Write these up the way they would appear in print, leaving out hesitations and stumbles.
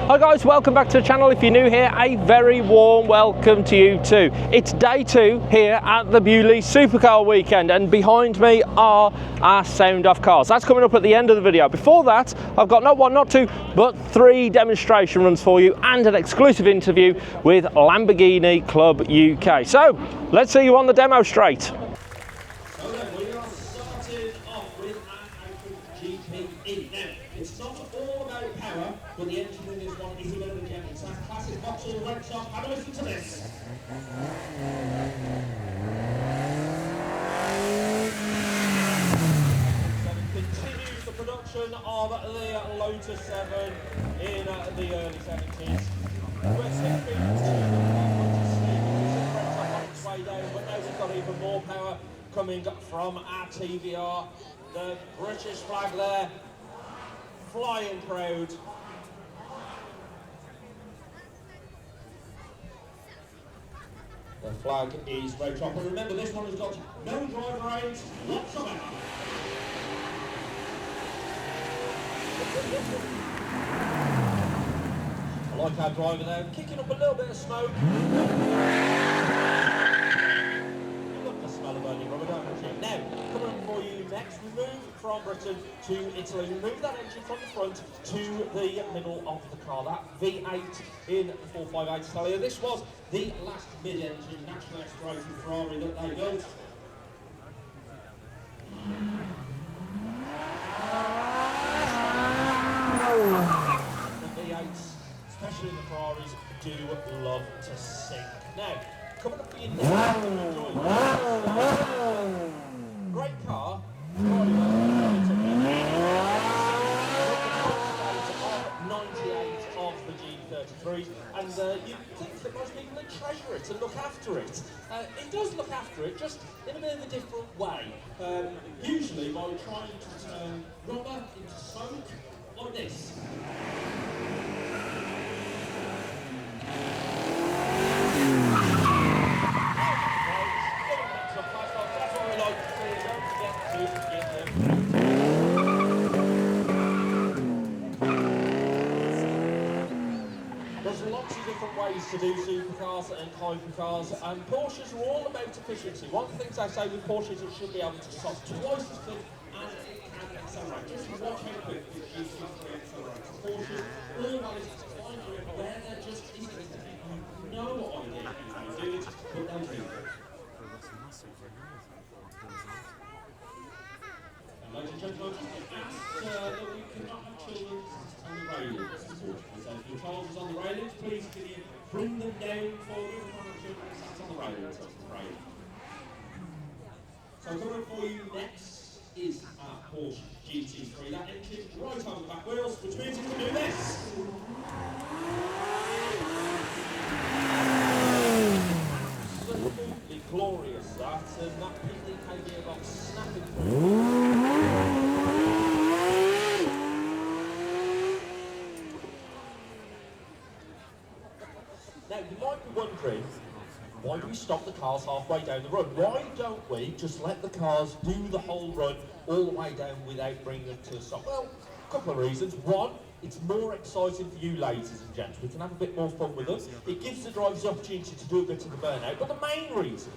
Hi guys, welcome back to the channel. If you're new here, a very warm welcome to you too. It's day 2 here at the Beaulieu Supercar Weekend, and behind me are our Sound Off cars. That's coming up at the end of the video. Before that, I've got not 1, not 2, but 3 demonstration runs for you and an exclusive interview with Lamborghini Club UK. So, let's see you on the demo straight. It's not all about power, but the engine in this one is energetic. It's that classic Vauxhall red top. Have a listen to this. So it continues the production of the Lotus 7 in the early 70s. We're stepping to the on its way down, but now we've got even more power coming from our TVR. The British flag there, flying proud. The flag is red top, and remember this one has got no driver aids, lots of air. I like our driver there, kicking up a little bit of smoke. You love the smell of burning rubber, don't you? Now, coming up for you next, we move from Britain to Italy. We move that engine from the front to the middle of the car. That V8 in the 458 Stallion. This was the last mid-engine naturally aspirated Ferrari that they built. The V8s, especially the Ferraris, do love to sing. Now, coming up for you next, great car. 98 of the G33, and you'd think that most people would treasure it and look after it. It does look after it, just in a bit of a different way. Usually by trying to turn rubber into smoke like this. There's lots of different ways to do supercars and hypercars, and Porsches are all about efficiency. One of the things I say with Porsches, it should be able to stop twice as quick and it can accelerate. Just watch how quick the G33 accelerates. Porsches always find you where there just isn't no idea how to do it, but they'll do it. And ladies and gentlemen, just ask that we cannot have children on the railings. So if your child is on the railings, please can you bring them down for you? We can't have children sat on the railings. So coming for you next is our Porsche GT3. That engine right on the back wheels, which means it can do this. Absolutely glorious that, and that PDK gearbox snapping through. Now, you might be wondering, why do we stop the cars halfway down the run? Why don't we just let the cars do the whole run all the way down without bringing them to a stop? Well, a couple of reasons. One, it's more exciting for you ladies and gents. We can have a bit more fun with us. It gives the drivers the opportunity to do a bit of the burnout. But the main reason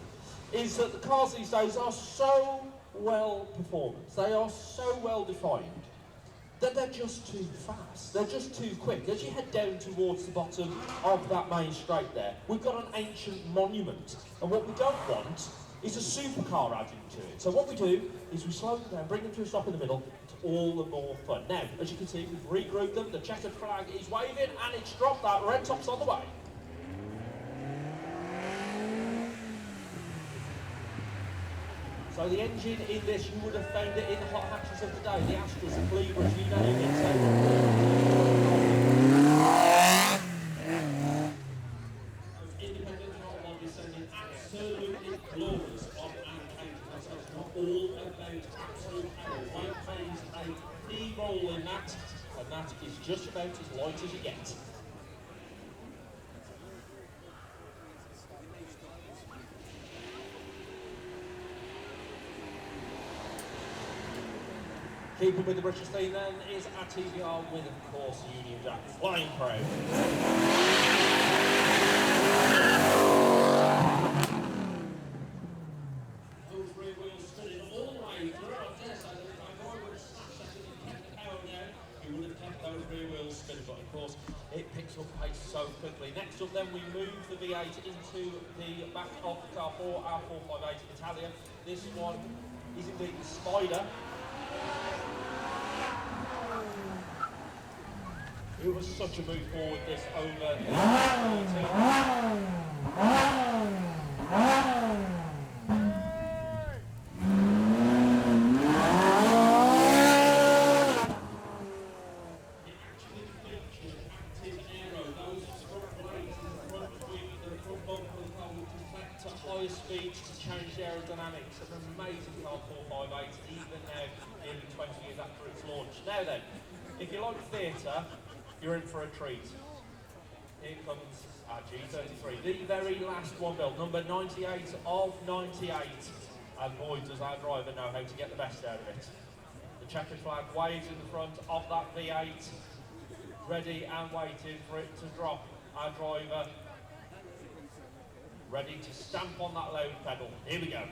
is that the cars these days are so well performed. They are so well defined that they're just too fast, they're just too quick. As you head down towards the bottom of that main straight there, we've got an ancient monument, and what we don't want is a supercar adding to it. So what we do is we slow them down, bring them to a stop in the middle. It's all the more fun. Now, as you can see, we've regrouped them, the checkered flag is waving, and it's dropped. That red top's on the way. So the engine in this, you would have found it in the hot hatches of the day, the Astras, the Libras, you name it. Independent Hot One is sounding absolutely glorious on our counter. So it's not all about absolute power. White plays a key role in that, and that is just about as light as you get. Keeping with the British theme then is our TVR with, of course, Union Jack flying proud. Those rear wheels spinning all the way through. I dare say that if my boy would have snatched that and kept the power down, he would have kept those rear wheels spinning. But of course, it picks up pace so quickly. Next up then, we move the V8 into the back of the car for our 458 Italian. This one is indeed the Spider. It was such a move forward this over. Speeds to change the aerodynamics. An amazing car 458, even now, nearly 20 years after its launch. Now then, if you like theatre, you're in for a treat. Here comes our G33, the very last one built, number 98 of 98. And boy, does our driver know how to get the best out of it. The checkered flag waves in the front of that V8, ready and waiting for it to drop. Our driver ready to stamp on that load pedal. Here we go.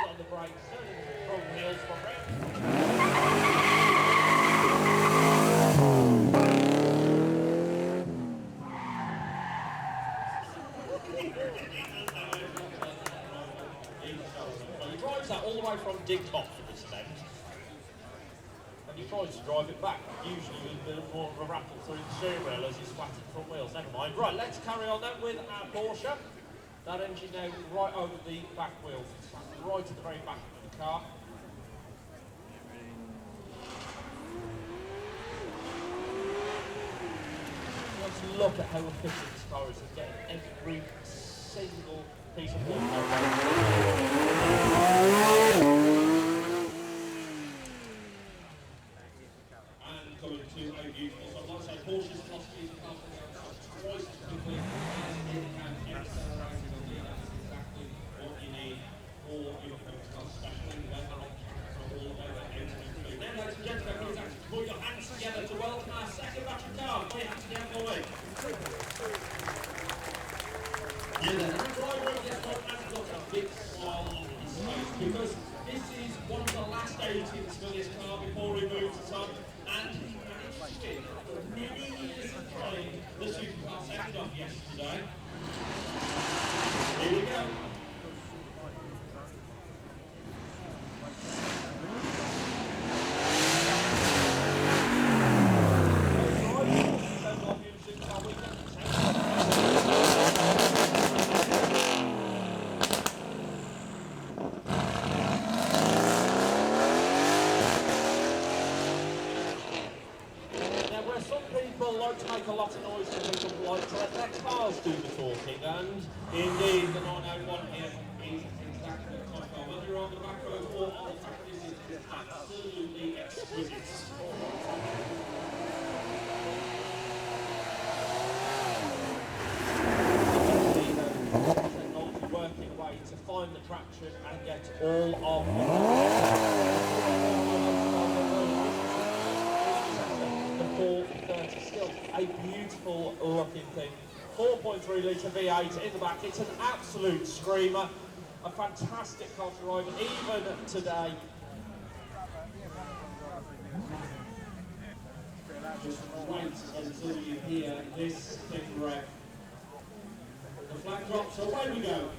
On the brakes, front wheels for red. He drives that all the way from Digtop for this event. And he tries to drive it back, usually with a bit more of a rattle through the steering wheel as he's flattened front wheels. Never mind. Right, let's carry on then with our Porsche. That engine now right over the back wheels. It's right at the very back of the car. Let's look at how efficient this car is at getting every single piece of horsepower. Coming to a beautiful, so like I say, Porsche's philosophy is the car twice as quickly as it can accelerate on the that's exactly what you need for your car, especially when they're on track for all over 8 and 2. Now, ladies and gentlemen, please actually put your hands together to welcome our second batch of cars. Put your hands together for me. Yeah, then, our driver of this one has got a big smile on his face because this is one of the last outings for this car before he moves it on. And he managed to win after many years of trying the Supercar Sound Off yesterday. Here we go. Sound Off Supercar Weekend like to make a lot of noise and people like to let their cars do the talking, and indeed the 901 here is exactly the type of car. Whether you're on the back road or on the track, this is absolutely exquisite. Technology working away to find the traction and get all of the 430 still a beautiful looking thing. 4.3 litre V8 in the back. It's an absolute screamer. A fantastic car to ride even today. Just wait until you hear this thing rev. The flag drops, away we go.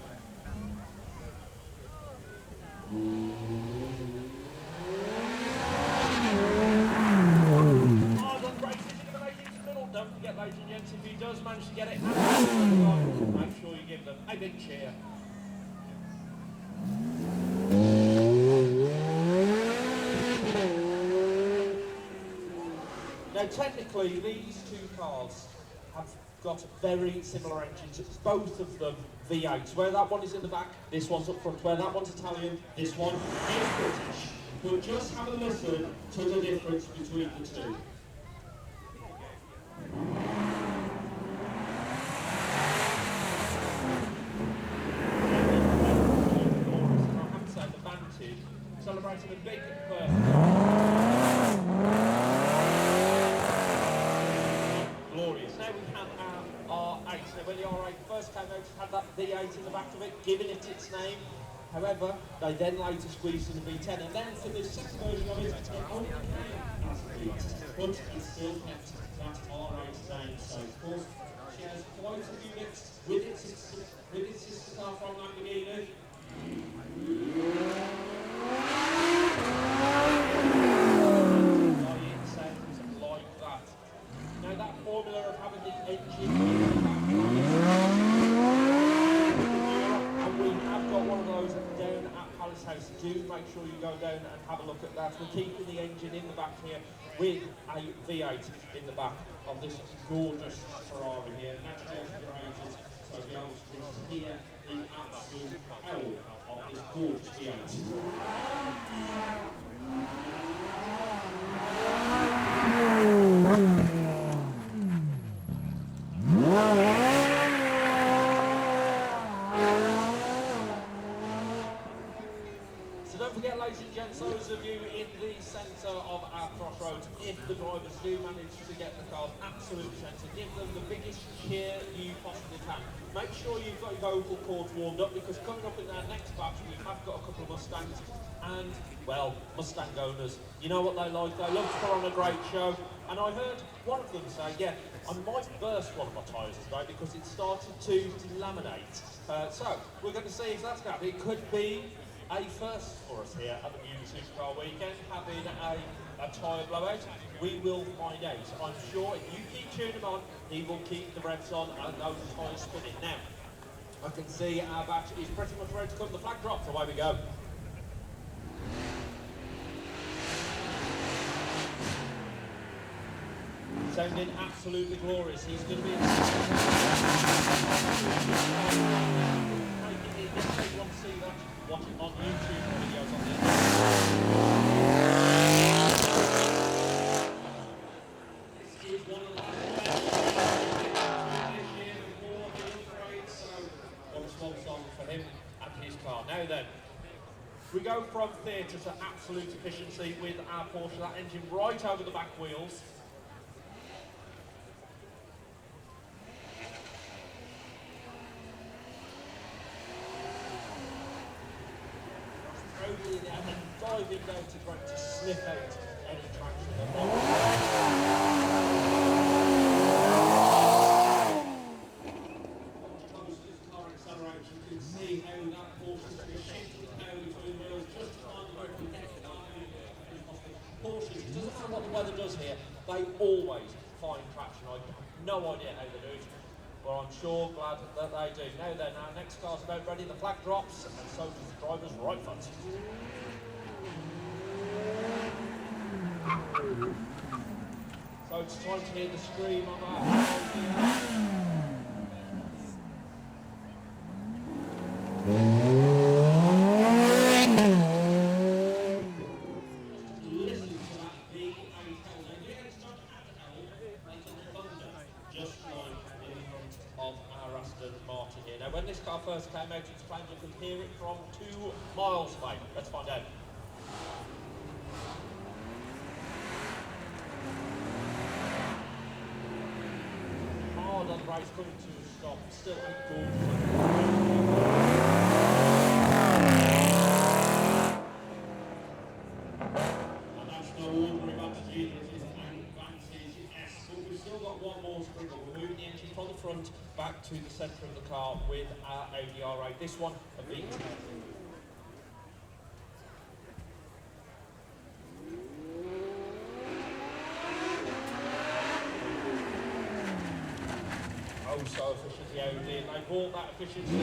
Don't forget, ladies and gents, if he does manage to get it, make sure you give them a big cheer. Now, technically, these two cars have got very similar engines. It's both of them V8s. Where that one is in the back, this one's up front. Where that one's Italian, this one is British. But just have a listen to the difference between the two. celebrating a big glorious. Now we have our R8. Now when the R8 first came out, it had that V8 in the back of it, giving it its name. However, they then later squeezed in the V10, and then for this second version of it, it only came as a V8, but it still kept that R8 name. So of course, she has quite a few bits with its sister car from Lamborghini. It sounds like that. Now that formula of having the engine and we have got one of those down at Palace House. Do make sure you go down and have a look at that. We're keeping the engine in the back here with a V8 in the back of this gorgeous Ferrari here. Naturally generated, so be able to hear the absolute power of this gorgeous V8. So don't forget, ladies and gents, those of you in the centre of our crossroads, if the drivers do manage to get the cars absolutely centre, give them the biggest cheer you possibly can. Make sure you've got your vocal cords warmed up, because coming up in our next batch we have got a couple of Mustangs, and, well, Mustang owners, you know what they like, they love to put on a great show. And I heard one of them say, yeah, I might burst one of my tyres today because it started to laminate. So we're going to see if that's going to happen. It could be a first for us here at the Beaulieu Supercar Weekend, having a tyre blowout. We will find out. I'm sure if you keep tuning him on, he will keep the revs on and those tyres spinning. Now, I can see our batch is pretty much ready to come. The flag drops, away we go. Sounding absolutely glorious. He's going to be in want to see that, watch it on YouTube videos on the This is one of the last this year before the upgrade, so what a small song for him and his car. Now then, we go from theatre to absolute efficiency with our Porsche, that engine right over the back wheels. And then diving down to ground to sniff out any traction at all. Close to the car accelerator, you can see how that Porsche is shifting out between wheels just to find the road to get to Porsches, it doesn't matter what the weather does here, they always find traction. I have no idea how they do it. Well, I'm sure glad that they do. Now then, our next car's about ready, the flag drops, and so does the driver's right foot. So it's time to hear the scream of our listen to that V8 hell. Now, you get stuck at the hell, make it thunder, just like in front of our Aston Martin here. Now, when this car first came out, it's claimed you could hear it from 2 miles away. Let's find out. Hard on the brakes, coming to a stop, still a good. And that's no ordinary advantage either, it is an advantage, yes. But we've still got one more sprinkle. We're moving the engine from the front back to the centre of the car with our Audi R8. This one, a V10. Oh, so efficient the Audi, and they brought that efficiency.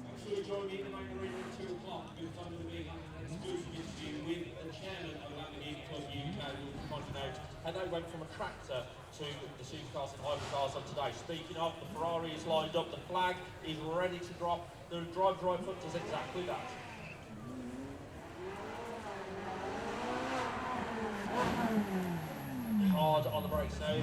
Actually, join me in the main arena at 2 o'clock because I'm going to be having an exclusive interview with the chairman of Lamborghini Club UK, who will be pointing out how they went from a tractor to the Supercars and hypercars of today. Speaking of, the Ferrari is lined up, the flag is ready to drop. The drive foot does exactly that. Hard on the brakes now.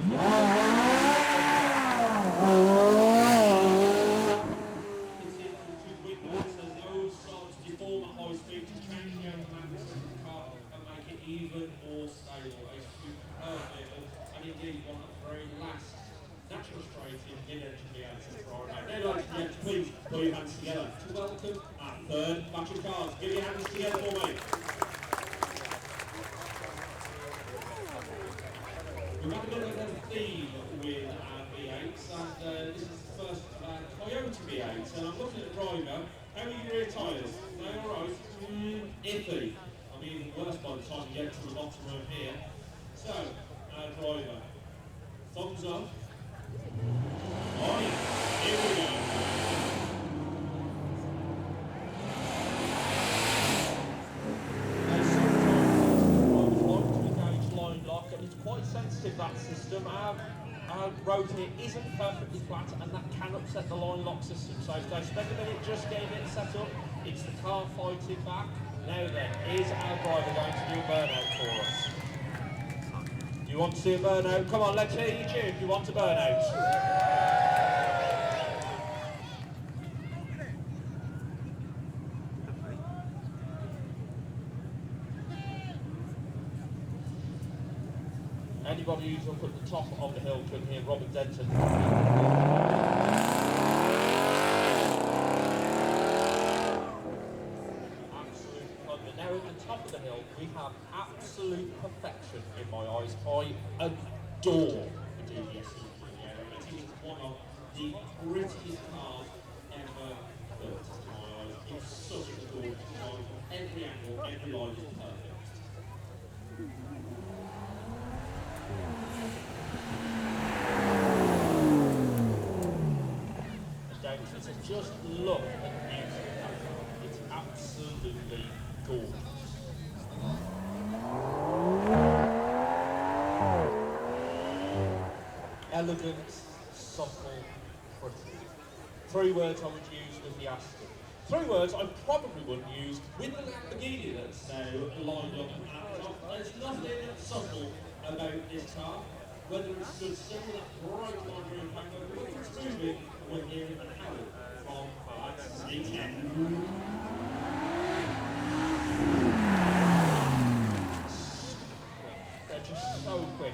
Put your hands together to welcome our third batch of cars. Give your hands together for me. We've got a bit of a theme with our V8s, and this is the first Toyota V8, and I'm looking at the driver. How are your rear tyres? Are they alright? Iffy. I mean, worse by the time you get to the bottom room here. So, our driver. Thumbs up. Oh yeah, here we go. It's quite sensitive, that system. Our road here isn't perfectly flat, and that can upset the line lock system. So if they spend a minute just getting it set up, it's the car fighting back. Now then, is our driver going to do a burnout for us? You want to see a burnout? Come on, let's hear you tune if you want a burnout. Anybody who's up at the top of the hill can hear Robert Denton. Absolute thunder. Now at the top of the hill we have absolute perfection in my eyes. I adore the DBS. It is one of the prettiest cars ever built in my eyes. It's such a gorgeous car. Every angle, every line is perfect. Just look at the beauty of that car. It's absolutely gorgeous. Elegant, subtle, pretty. 3 words I would use with the Aston. 3 words I probably wouldn't use with the Lamborghini that's now lined up at the top. There's nothing subtle about this car. Whether it's stood still with that bright line rear pack, whether it's moving, we're hearing an howl from that C10. They're just so quick.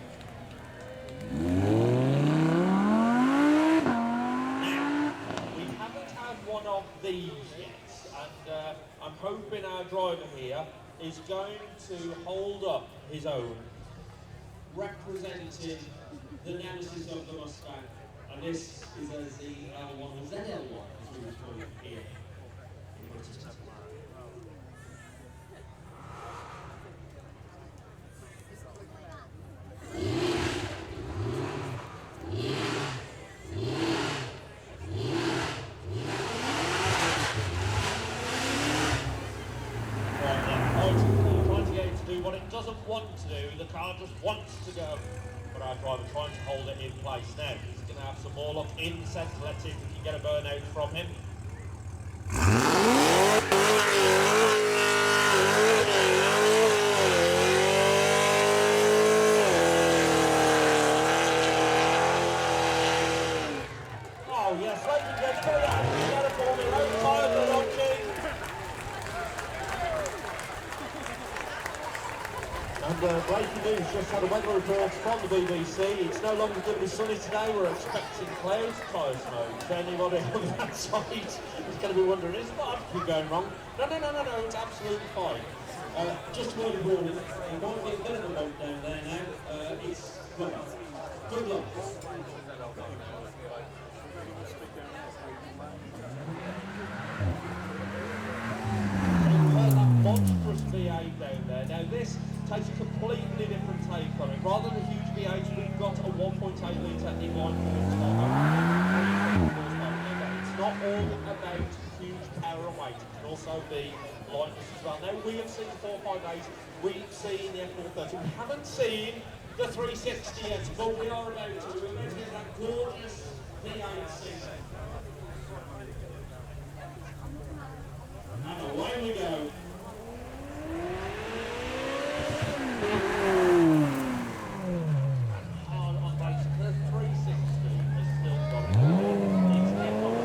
Now, we haven't had one of these yet, and I'm hoping our driver here is going to hold up his own, representing the nemesis of the Mustang, and this is a ZL1 or ZL1 as we would call it here in British Tesla. What it doesn't want to do, the car just wants to go. But our driver trying to hold it in place now. He's going to have some more luck in the centre. Let's see if we can get a burnout from him. Oh yes, ladies and gentlemen, put your hands together for me. Low tyres are launching. And breaking news, just had a weather report from the BBC. It's no longer going to be sunny today. We're expecting clouds, tyre smoke. So anybody on that side is going to be wondering, is what actually going wrong? No, it's absolutely fine. Just a word of warning, there might be a bit of a bump down there now. It's rubber. Good luck. Monstrous V8 down there. Now this takes a completely different take on it. Rather than a huge V8, we've got a 1.8 litre inline four turbo. It's not all about huge power and weight. It can also be lightness as well. Now we have seen the 458, we've seen the F430, we haven't seen the 360 yet, but we are about to. We're going to get that gorgeous V8 season. And away we go. On base, the 360 is still got it. It's kept on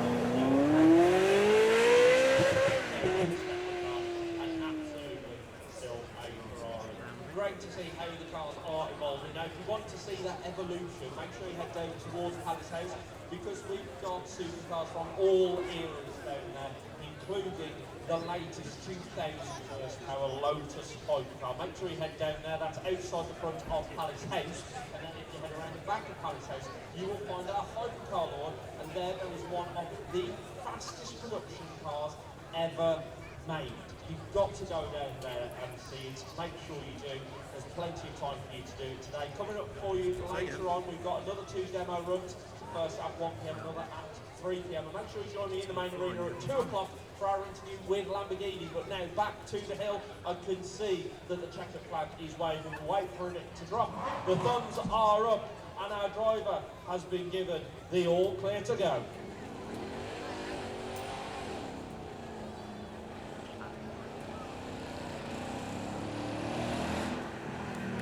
and absolutely still a Ferrari. Great to see how the cars are evolving. Now, if you want to see that evolution, make sure you head down towards Palace House, because we've got supercars from all eras down including the latest 2,000 horsepower Lotus hypercar. Make sure you head down there, that's outside the front of Palace House, and then if you head around the back of Palace House, you will find our hypercar lawn, and there is one of the fastest production cars ever made. You've got to go down there and see it. Make sure you do. There's plenty of time for you to do it today. Coming up for you later on, we've got another 2 demo runs. First at 1 PM, another at 3 PM. And make sure you join me in the main arena at 2 o'clock for our interview with Lamborghini. But now back to the hill. I can see that the checkered flag is waving. Wait for it to drop. The thumbs are up, and our driver has been given the all clear to go.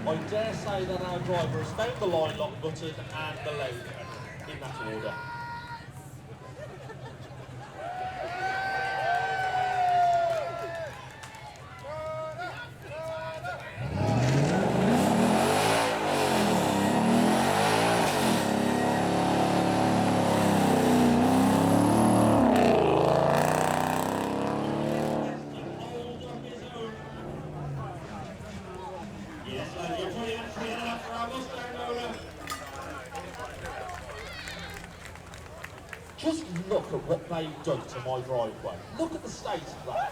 I dare say that our driver has found the line lock button and the load button in that order. Just look at what they've done to my driveway. Look at the state of that.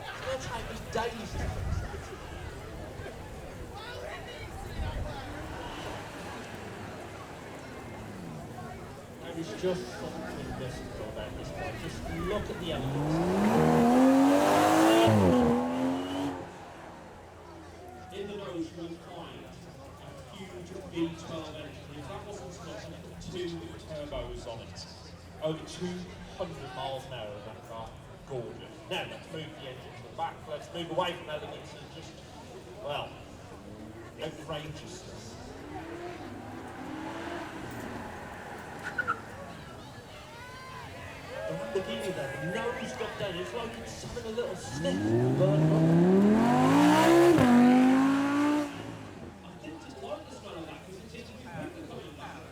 It's going to take me days to fix it. There is just something mystical about this place. Just look at the elements. In the nose, you'll find a huge V12 engine. If that wasn't enough, 2 turbos on it. Over 200 miles an hour in that car. Gorgeous. Now let's move the engine to the back. Let's move away from elegance and just, well, outrageousness. The Lamborghini there, the nose got down. It's like it's having a little sniff and burn up. I didn't just like the smell of that because it seems to be quicker coming back.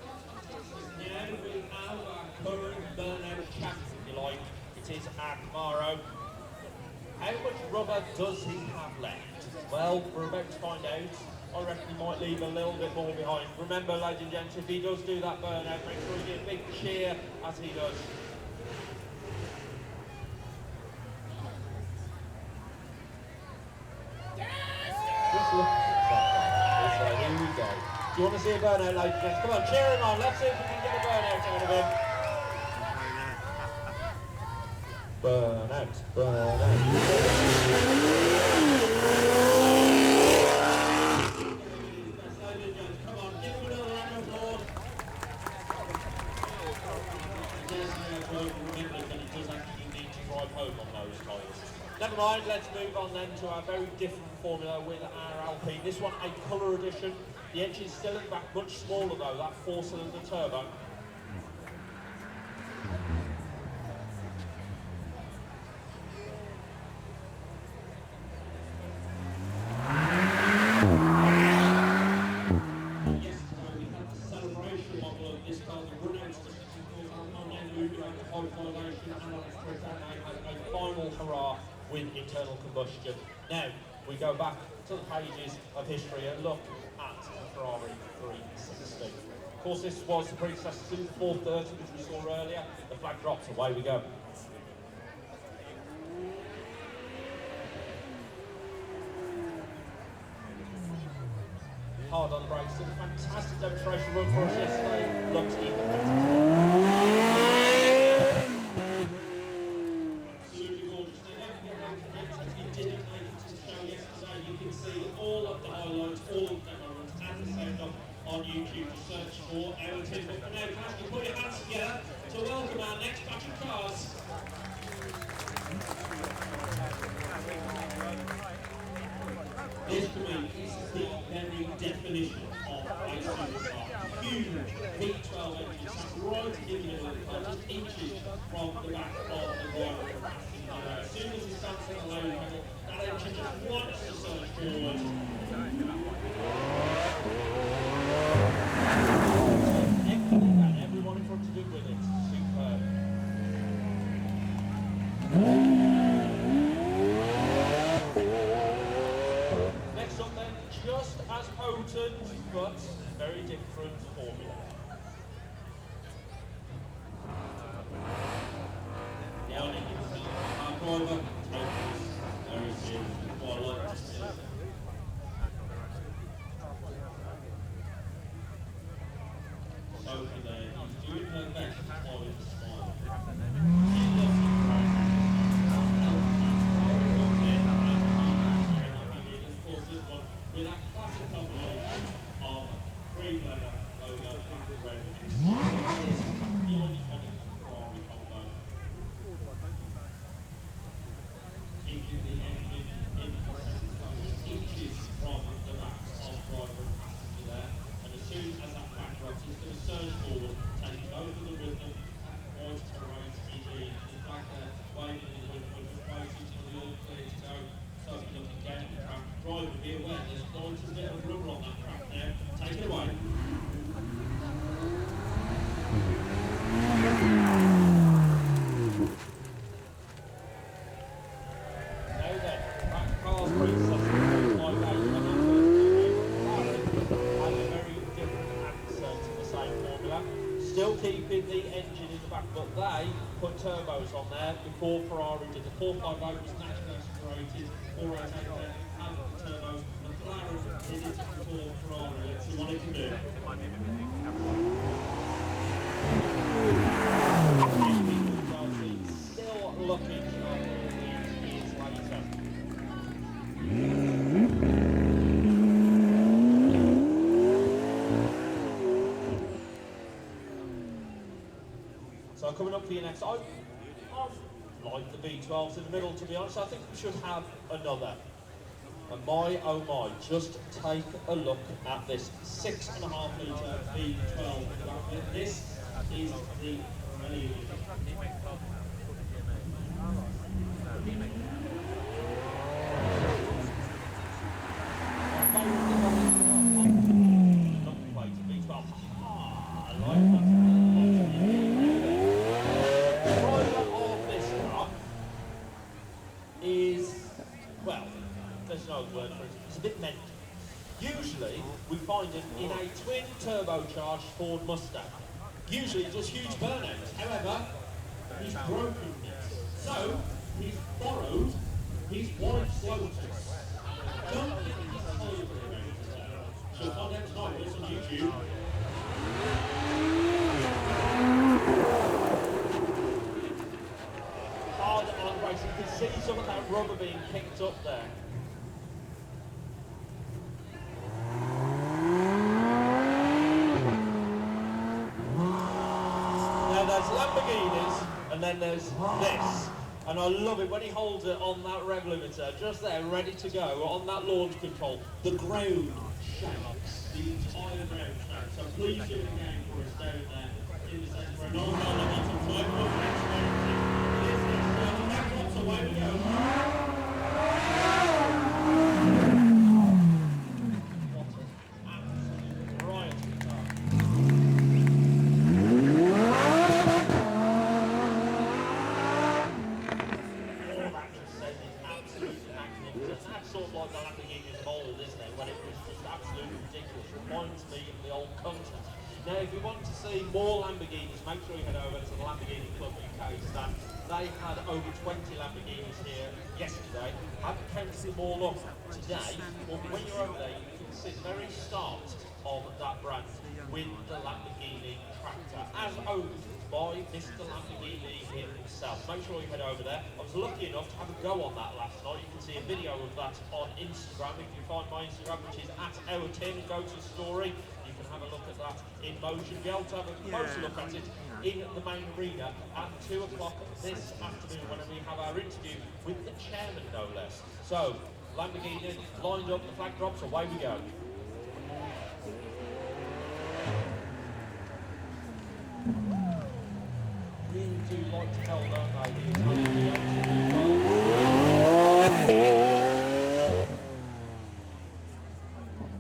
Yeah, we have our current burnout chap, if you like. It is our Camaro. How much rubber does he have left? Well, we're about to find out. I reckon he might leave a little bit more behind. Remember, ladies and gents, if he does do that burnout, make sure you get a big cheer as he does. Just look at that. So here we go. Do you want to see a burnout, ladies and gents? Come on, cheer him on. Let's see if we can get a burnout out of him. Burnout, burnout. Come on, give him another round of applause. Remember that it does actually need to drive home on those tyres. Never mind, let's move on then to our very different formula with our Alpine. This one, a colour edition. The engine's still in the back, much smaller though, that 4-cylinder turbo. Yesterday we had the celebration model of this car, the BURNOUTS, on now moving on to high elevation and on its trip and now has a final hurrah with internal combustion. Now, we go back to the pages of history and look at the Ferrari 360. Of course, this was the predecessor to the 430, which we saw earlier. The flag drops, away we go. Hard on the brakes, still a fantastic demonstration run for us yesterday. Looks even better. Absolutely gorgeous. If you didn't make it to the show yesterday, you can see all of the highlights, all of the demo runs, and the sound off on YouTube. Just search for our team. But for now, can I ask you to put your hands together to welcome our next batch of cars. This to me is the very definition of a supercar. Huge V12 engine sat right in the middle of the car, just inches from the back of the driver. As soon as he starts at the low pedal, that engine just wants to surge forward. Everything and everyone in front to do with it. Superb. just as potent, but very different formula. Now, our driver takes very seriously, quite like to see. Sophie there, she's doing her best to hide the smile. Of course, this one with that classic combination of green leather logo, pink red. The iconic Ferrari combo. Keeping the engine in inches from the backs of driver and passenger there. And as soon as that back drops, it's going to surge forward, taking over the rhythm, white to right, indeed. In fact, waving in the wind, just waiting for the all clear to go. So looking down the track, driver, be aware, there's going to be a bit of rubber on that track now. Take it away. Now then, that car's recessing like that. Has a very different answer to the same formula. Still keeping the engine in the back, but they put turbos on there before Ferrari did. The 458 was naturally aspirated, 488 had the turbos. McCallum did it before Ferrari. Let's see what it can do. Still looking sharp all these years later. So coming up for your next, I like the B12s in the middle, to be honest. I think we should have another. And my oh my, just take a look at this 6.5 litre B12. This is the really there's no word for it, it's a bit mental. Usually, we find it in a twin turbocharged Ford Mustang. Usually it does huge burnouts. However, he's broken this. So, he's borrowed his wife's Lotus. Don't think he's told about it. She'll find out tonight when it's on YouTube. Hard on race, you can see some of that rubber being picked up there. There's Lamborghinis, and then there's this. And I love it when he holds it on that rev limiter, just there, ready to go, on that launch control. The ground shakes, the entire ground shakes. So please do it again for us down there in the centre. And all down the bottom, 5 more minutes. So away we go. What an absolute riot guitar. That's sort of like the Lamborghini of old, isn't it? When it was just absolutely ridiculous. Reminds me of the old content. Now, if you want to see more Lamborghinis, make sure you head over to the Lamborghini Club UK stand. They had over 20 Lamborghinis here yesterday. I haven't counted them all up today, but when you're over there, you can see the very start of that brand with the Lamborghini tractor, as owned by Mr. Lamborghini himself. Make sure you head over there. I was lucky enough to have a go on that last night. You can see a video of that on Instagram. If you find my Instagram, which is @OurTin, go to the story. You can have a look at that in motion. Be able to have a closer look at it in the main arena at 2 o'clock this afternoon when we have our interview with the chairman, no less. So, Lamborghini lined up, the flag drops, away we go. Really do like to tell, don't they?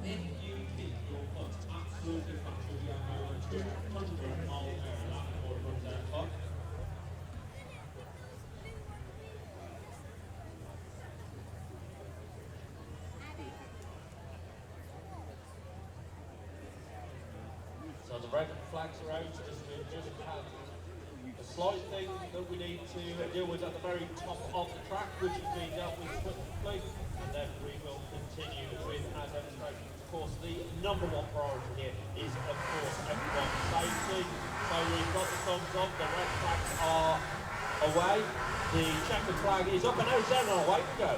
If you keep your foot absolutely flat, you'll be able to go 200 miles an hour before it runs out of clock. So the red flags are out as we just had a slight thing that we need to deal with at the very top of the track, which is being dealt with swiftly, and then we will continue with our demonstration. Of course, the number one priority here is, of course, everyone's safety. So we've got the thumbs up, the red flags are away, the checkered flag is up, and now it's down and away we go.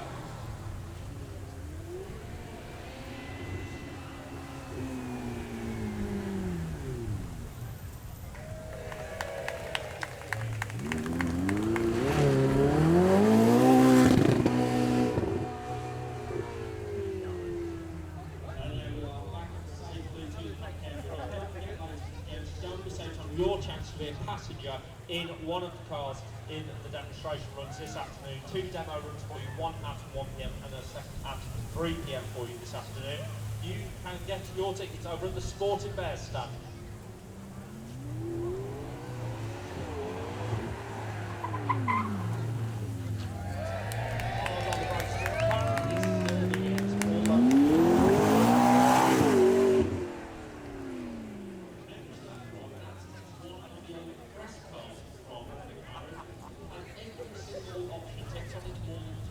Your chance to be a passenger in one of the cars in the demonstration runs this afternoon. 2 demo runs for you, one at 1 PM and a second at 3 PM for you this afternoon. You can get your tickets over at the Sporting Bears stand.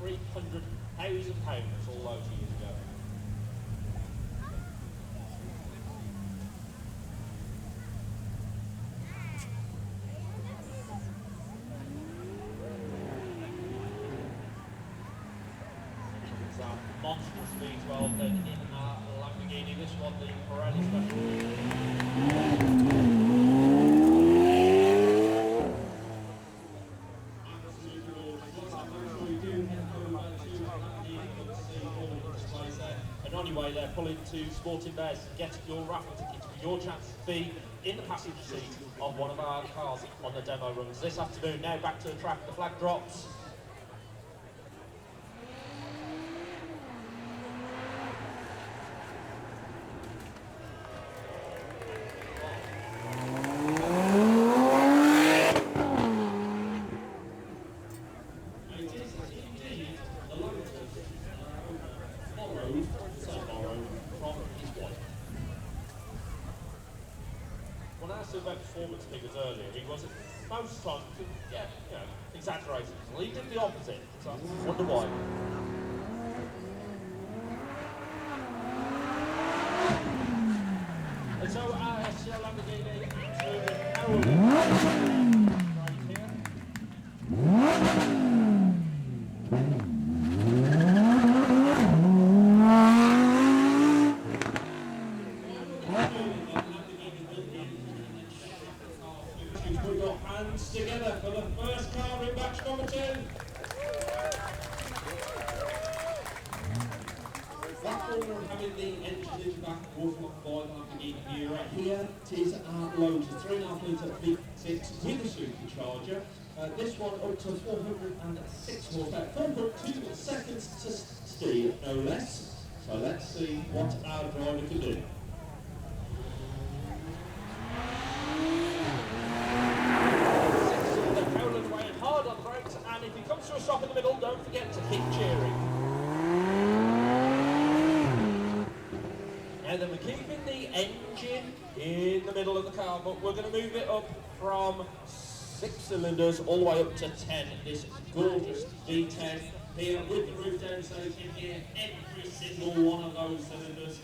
£300,000 all those years ago. It's a monstrous V12 then in our Lamborghini. This one, the Ferrari special. And on your way there, pull into Sporting Bears to get your raffle tickets for your chance to be in the passenger seat of one of our cars on the demo runs this afternoon. Now back to the track, the flag drops. When I asked him about performance figures earlier, he was most times, exaggerated. Well, he did the opposite, so I wonder why. And so our SL Lamborghini absolutely right here. Put your hands together for the first car in batch number 2. That corner having the engine in the back, 4.5 Lamborghini Miura. Here it is our Lotus 3.5 litre V6 with a supercharger. This one up to 406 horsepower, 4.2 seconds to steer, no less. So let's see what our driver can do. And if he comes to a stop in the middle, don't forget to keep cheering. And then we're keeping the engine in the middle of the car, but we're going to move it up from 6 cylinders all the way up to 10. This gorgeous V10 here with the roof down, so you can hear every single one of those cylinders.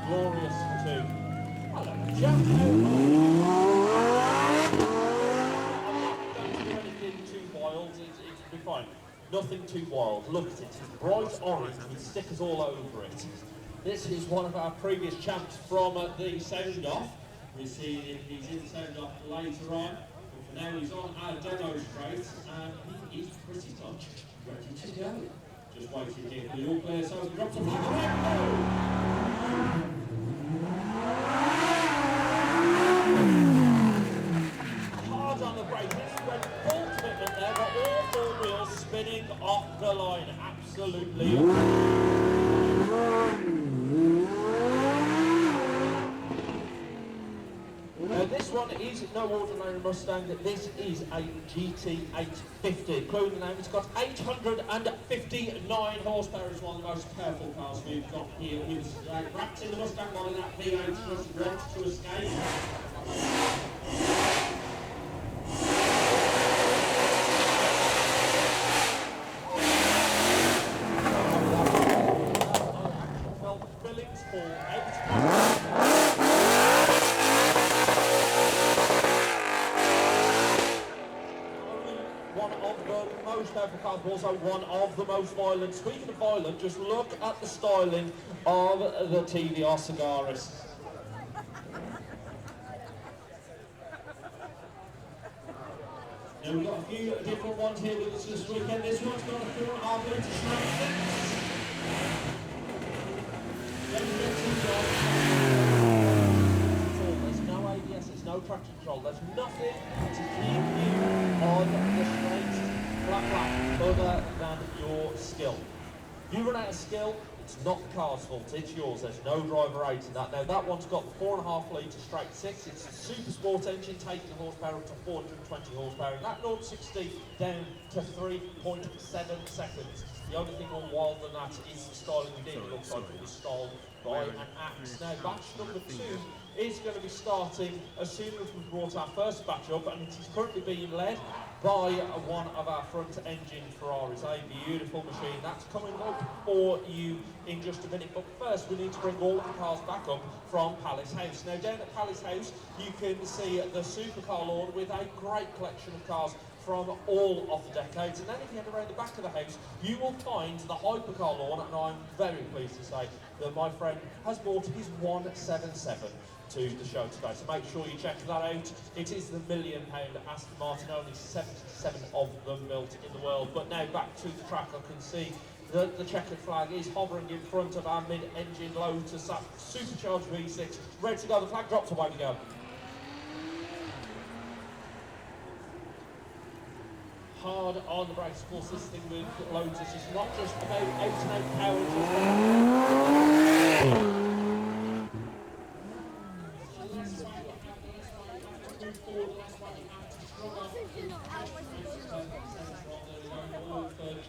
Glorious too. Hello, Jack. Don't do anything too wild, it'll be fine. Nothing too wild. Look at it, it's bright orange with stickers all over it. This is one of our previous champs from the Sound Off. We'll see if he's in the Sound Off later on. But for now, he's on our demo straight and he is pretty much ready to go. Just waiting here for the all clear, so he drops the flag. Hard on the brake, this went full commitment there, but all 4 wheels spinning off the line, absolutely. This one is no ordinary Mustang, this is a GT850. Including the name, it's got 859 horsepower. It's one of the most powerful cars we've got here. It was wrapped in the Mustang body, that V8 just wants to escape. Supercars, also one of the most violent. Speaking of violent, just look at the styling of the TVR Cigaris. Now we've got a few different ones here with us this weekend. This one's got a 4.5 litre straight six. There's no ABS, there's no traction control, there's nothing to keep you on the straight flat other than your skill. If you run out of skill, it's not the car's fault, it's yours. There's no driver aid in that. Now that one's got the 4.5 litre straight six. It's a super sport engine, taking the horsepower up to 420 horsepower. And that 0 to 60 down to 3.7 seconds. The only thing more wild than that is the styling we did. It looks like it was styled by an axe. Now batch number 2 is going to be starting as soon as we brought our first batch up, and it is currently being led by one of our front engine Ferraris. A beautiful machine that's coming up for you in just a minute, but first we need to bring all of the cars back up from Palace House. Now down at Palace House you can see the Supercar lawn with a great collection of cars from all of the decades, and then if you head around the back of the house you will find the hypercar lawn, and I'm very pleased to say that my friend has brought his 177 to the show today, so make sure you check that out. It is the £1 million Aston Martin, only 77 of them built in the world. But now back to the track, I can see that the checkered flag is hovering in front of our mid-engine Lotus, that supercharged V6, ready to go. The flag drops, away we go. Hard on the brakes, of course. This thing with Lotus is not just about out-and-out power.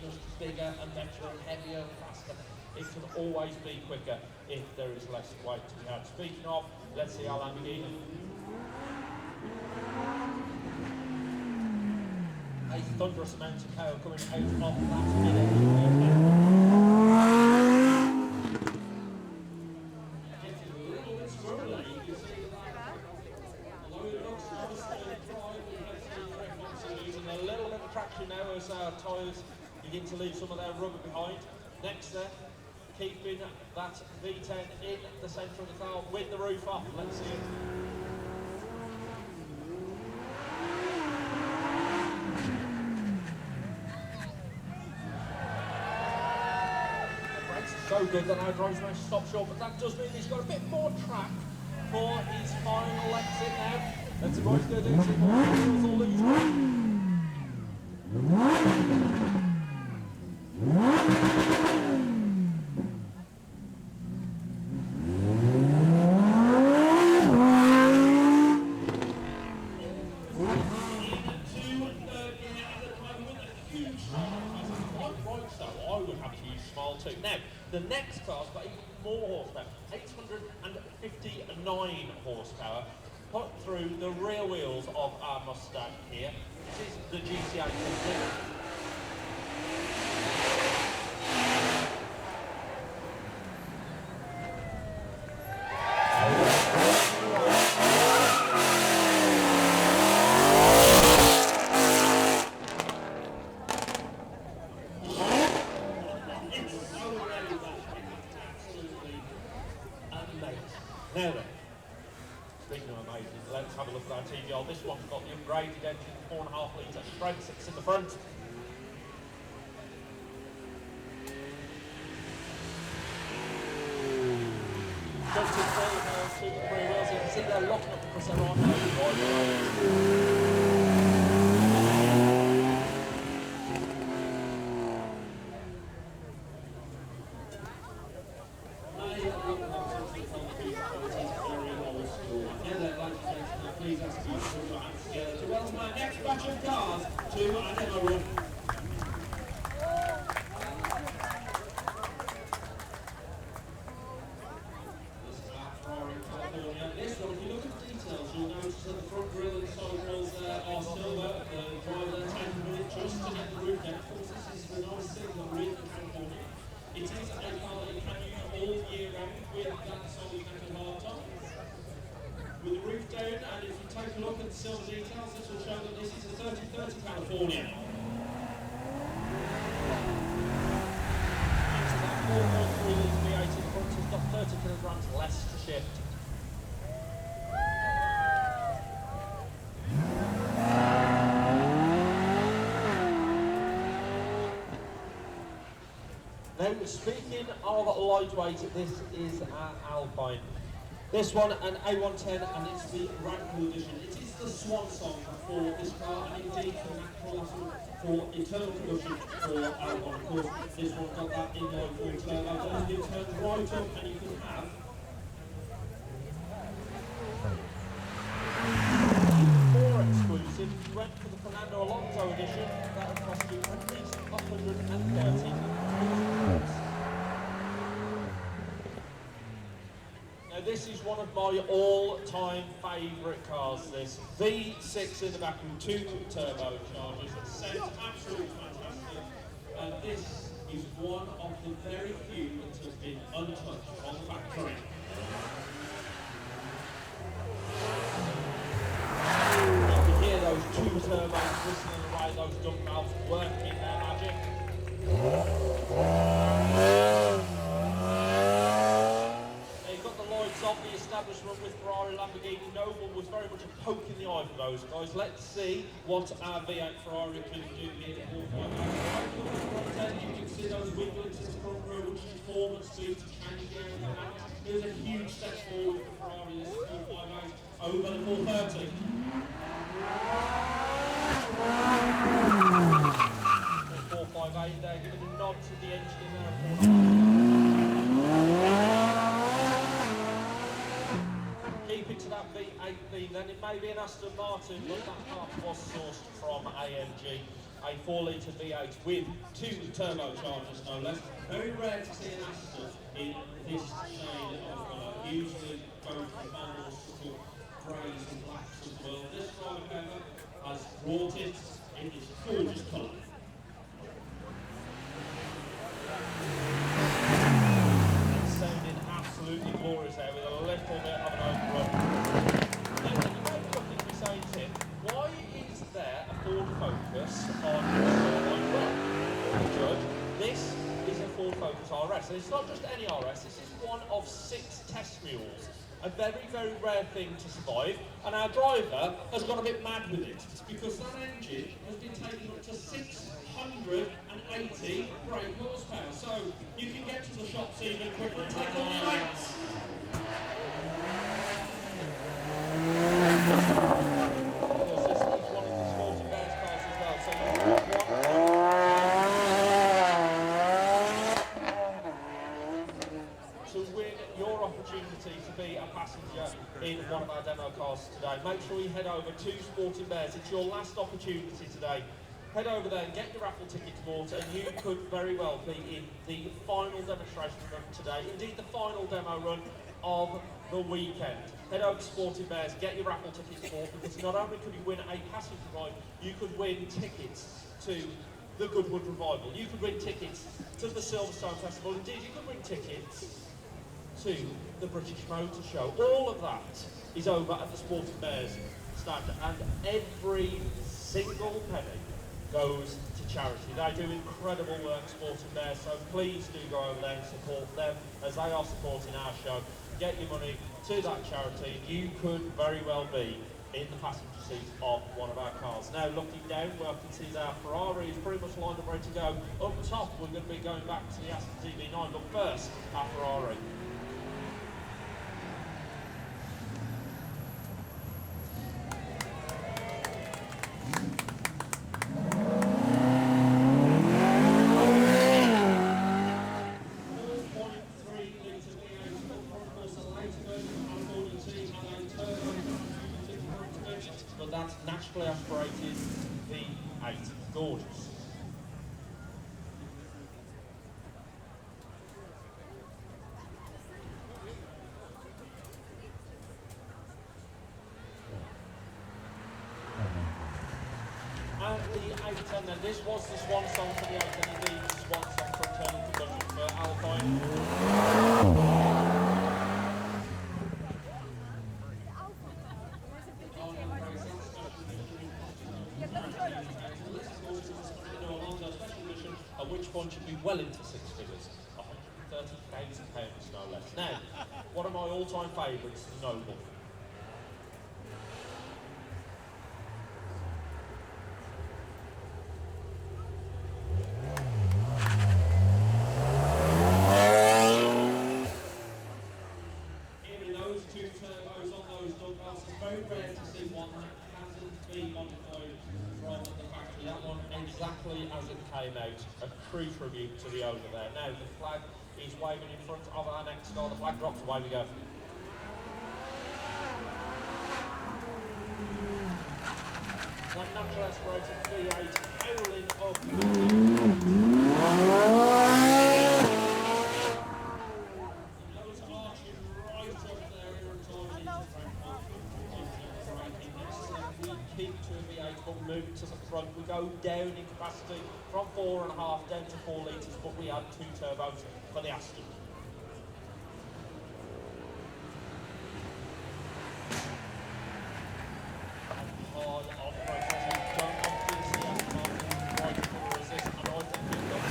Just bigger and better and heavier and faster. It can always be quicker if there is less weight to be had. Speaking of, let's see our Lamborghini. A thunderous amount of power coming out of that mid-engine. Getting a little bit squirrely, you can see that. Although it looks nice to drive, we're using a little bit of traction now as our tyres begin to leave some of their rubber behind. Next keeping that V10 in the centre of the car with the roof off. Let's see it. So good that our driver's managed to stop short, but that does mean he's got a bit more track for his final exit now. Let's see what he's going to do. See more wheels or lose one. The next car's got even more horsepower, 859 horsepower, put through the rear wheels of our Mustang here. This is the GT850. Now then, speaking of amazing, let's have a look at our TVR. This one's got the upgraded engine, 4.5 litre straight six in the front. Just to say, two to three wheels, you can see they're locking up because they're on please ask you to put your hands together to welcome our next batch of cars to our demo run. This one, if you look at the details, you'll notice that the front grille and side grills there are silver. The driver taking a minute just to get the roof down. Of course, this is the nice thing that we're in California. It is a car that you can use all year round with that solid metal hardtop. With the roof down, and if you take a look at the silver details, this will show that this is a 3030 California. Into that 4.3 litre V8 in front has got 30 kilograms less to shift. Now, speaking of lightweight, this is an Alpine. This one, an A110, and it's the Radical Edition. It is the swan song for this car, and indeed for internal combustion for Alpine. Of course, this one got that inline full turbo. You turn right up, and you can have more exclusive. If you went for the Fernando Alonso edition, that would cost you at least 130. Now this is one of my all-time favourite cars, this. V6 in the back with 2 turbochargers. It sounds absolutely fantastic. And this is one of the very few that has been untouched on factory. You can hear those 2 turbos whistling away, those dump valves working their magic. Of the establishment with Ferrari, Lamborghini, no one was very much a poke in the eye for those guys. Let's see what our V8 Ferrari can do here at 4.5. You can see those winglets in the front row, which performance to change the air. There's a huge step forward for Ferrari. This is 4.5 over the 430. 458 there, giving a nod to the engine in there. Keep it to that V8 theme, then it may be an Aston Martin, but that part was sourced from AMG. A 4-litre V8 with 2 turbochargers, no less. Very rare to see an Aston in this shade of colour. Usually both the models sort of greys and blacks as well. This driver, however, has brought it in this gorgeous colour. Sounding absolutely glorious there with a little bit of an overrun. Now, you might be looking at me saying, Tim, why is there a Ford Focus on the run? Judge, this is a Ford Focus RS, and it's not just any RS, this is one of 6 test mules. A very, very rare thing to survive, and our driver has gone a bit mad with it. It's because that engine has been taken up to 680 brake horsepower, so you can get to the shops even quicker and take all your mates. Of course, this is one of the sporty bears cars as well, so you to win your opportunity to be a passenger in one of our demo cars today. Make sure you head over to Sporting Bears. It's your last opportunity today. Head over there and get your raffle tickets bought, and you could very well be in the final demonstration run today, indeed the final demo run of the weekend. Head over to Sporting Bears, get your raffle tickets bought, because not only could you win a passenger ride, you could win tickets to the Goodwood Revival. You could win tickets to the Silverstone Festival. Indeed, you could win tickets to the British Motor Show. All of that is over at the Sporting Bears stand, and every single penny goes to charity. They do incredible work, Sporting Bears, so please do go over there and support them as they are supporting our show. Get your money to that charity. You could very well be in the passenger seat of one of our cars. Now, looking down, we can see that our Ferrari is pretty much lined up ready to go. Up top, we're going to be going back to the Aston TV9, but first, our Ferrari. naturally aspirated V8. Gorgeous. And the 810, then this was the swan song for the 810, indeed the swan song for internal combustion for Alpine. At which point should be well into six figures, £130,000 no less. Now, one of my all-time favourites, the Noble. Very rare to see one that hasn't been modified from the factory. That one exactly as it came out. A true tribute to the owner there. Now the flag is waving in front of our next car. The flag drops, away we go. That natural aspirated V8 howling up. Those arches right up there in retirement. We keep to a V8, but we move to the front. We go down in capacity from 4.5 down to 4 litres, but we add 2 turbos for the Aston. Hard off process, don't confuse the Aston Martin right for resist, and I think we've got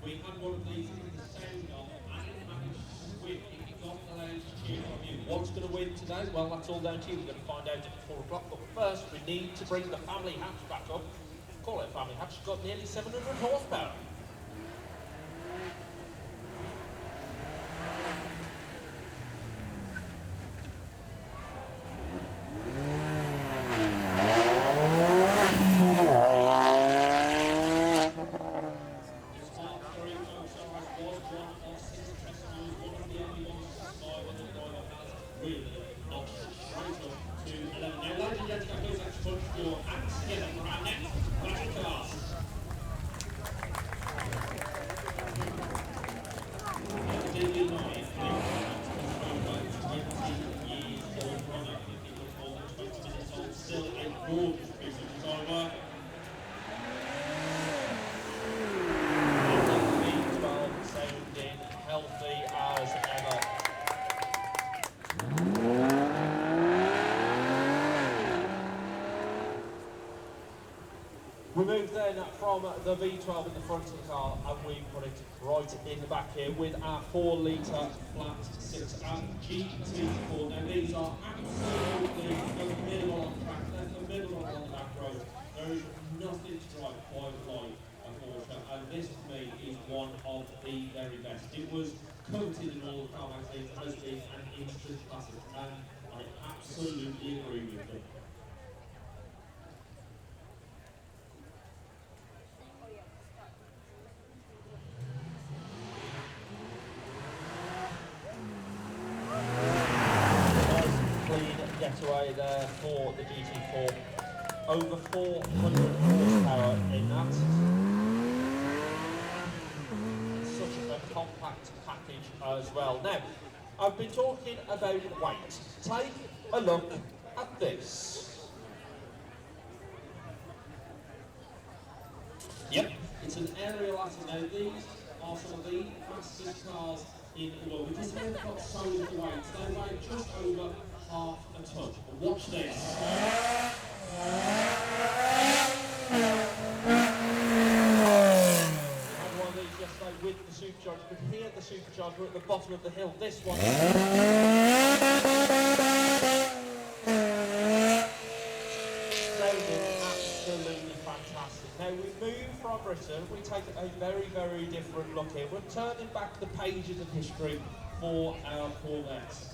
we had one of these in the Sound Off and it managed to win. It got the lounge cheer from you. What's going to win today? Well, that's all down to you. We're going to find out at 4 o'clock. But first, we need to bring the family hatch back up. Call it a family hatch. It's got nearly 700 horsepower. We move then from the V12 in the front of the car and we put it right in the back here with our 4 litre flat 6 and GT4. Now these are absolutely the middle on track, they're the middle on the back road. There is nothing to drive quite like a Porsche, and this to me is one of the very best. It was coveted in all the car magazines as being an instant classic, and I absolutely agree with them. Getaway there for the GT4, over 400 horsepower in that. Such a compact package as well. Now, I've been talking about weight. Take a look at this. Yep, it's an aerial Aston. Now these are some of the fastest cars in the world. Because they've got so little weight, they weigh just over half a ton. Watch this. We had one of these yesterday with the supercharger, but here the supercharger at the bottom of the hill. This one. Absolutely fantastic. Now we move from Britain, we take a very, very different look here. We're turning back the pages of history for our Corvettes.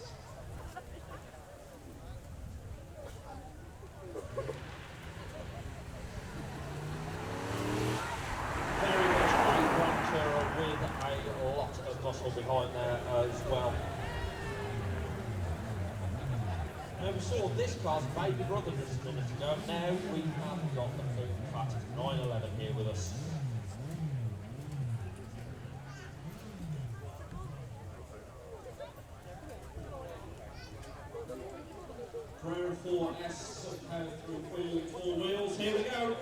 Very much a grand tourer with saw this car's baby brother just a minute ago. Now we have got the full fat 911 here with us. Ferrari 4S through 4 wheels. Here we go.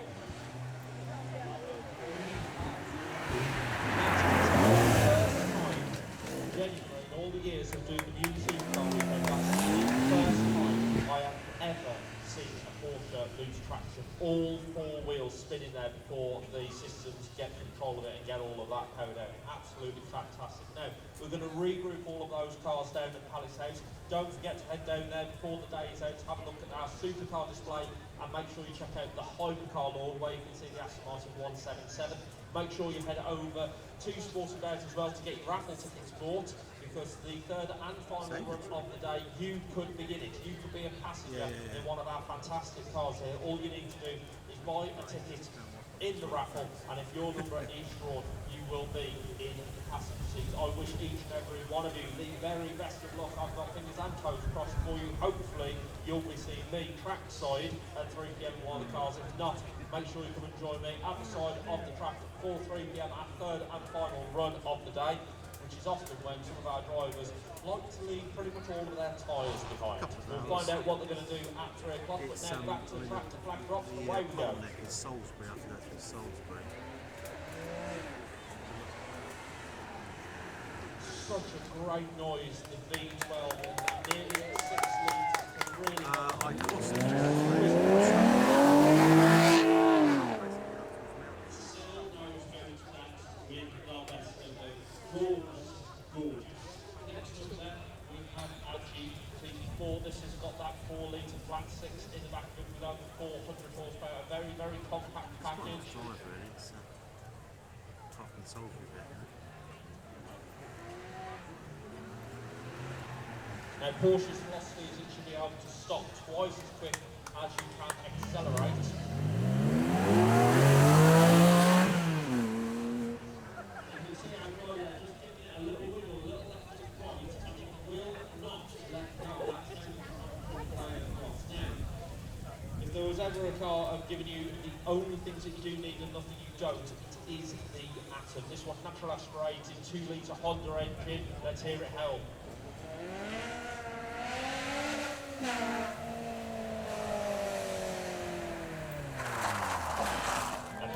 Genuinely, in all the years of doing the Beaulieu Supercar Weekend, that's the first time I have ever seen a Porsche lose traction. All 4 wheels spinning there before the systems get control of it and get all of that power down. Absolutely fantastic. Now, we're going to regroup all of those cars down at Palace House. Don't forget to head down there before the day is out to have a look at our supercar display, and make sure you check out the hypercar lawn where you can see the Aston Martin 177. Make sure you head over to Sporting Days as well to get your raffle tickets bought, because the third and final run of the day, you could be in it. You could be a passenger in one of our fantastic cars here. All you need to do is buy a ticket in the raffle, and if your number is drawn, you will be in the passenger seat. I wish each and every one of you the very best of luck. I've got fingers and toes crossed for you. Hopefully you'll be seeing me trackside at 3 p.m. while the cars. If not, make sure you come and join me at the side of the track for 3 p.m. our third and final run of the day, which is often when some of our drivers like to leave pretty much all of their tyres behind. We'll find out what they're going to do at 3 o'clock, but now back to the track to Flag Drop, and away we go. It's Salisbury, I have to go through Salisbury. Such a great noise, the V12, nearly at 6 litres, really I crossed it. still knows how to dance with the best of them. Gorgeous. Next up there, we have our GT4. This has got that 4-litre flat 6 in the back of it with over 400 horsepower. A very, very compact It's quite a package. drive, really. It's tough and Salisbury bit. Now, Porsche's philosophy is it should be able to stop twice as quick as you can accelerate. You can see our driver just giving it a little wiggle, a little left to right, and it will not let go of that Now, if there was ever a car of giving you the only things that you do need and nothing you don't, it is the Atom. This one, natural aspirated 2-litre Honda engine. Let's hear it help. And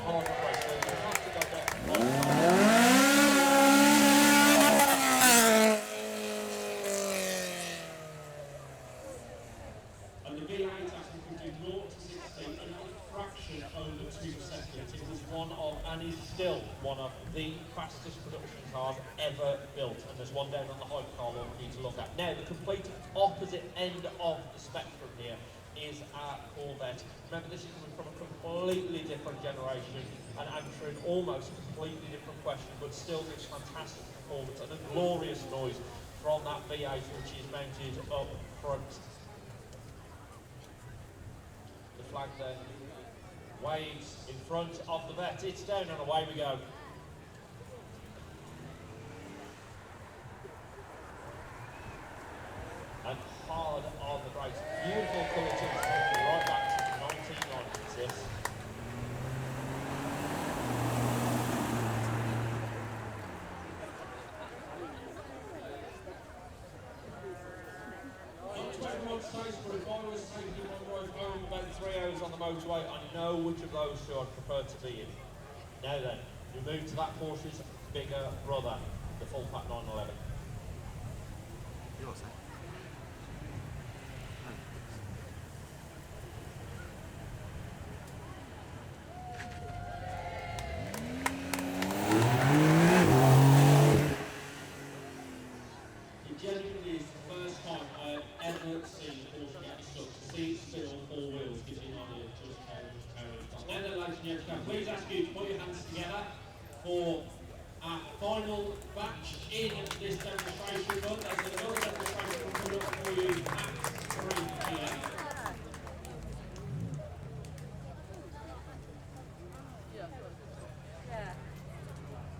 hard race, so you have to go back. And the V8 actually can do 0 to 60 in a fraction over 2 seconds. It was one of, and is still one of, the fastest production cars ever built. And there's one down on the hypercar lawn for you to look at. Now, the complete opposite end of the spectrum here is our Corvette. Remember, this is coming from a completely different generation and answering almost a completely different question, but still gives fantastic performance and a glorious noise from that V8, which is mounted up front. The flag there waves in front of the vet. It's down and away we go. And hard on the brakes. Beautiful colour to the center, right back to the 1990s, yes. On 21 states, but if I was taking one drive home about 3 hours on the motorway, I know which of those two I'd prefer to be in. Now then, we move to that Porsche's bigger brother, the full fat 911. Yours, eh? It genuinely is the first time I have ever seen a Porsche get stuck. To see it spin on 4 wheels gives you an idea of just how it's done. Now then, ladies and gentlemen, please ask you to put your hands together for our final batch in this demonstration run. There's another demonstration run coming up for you at 3 p.m.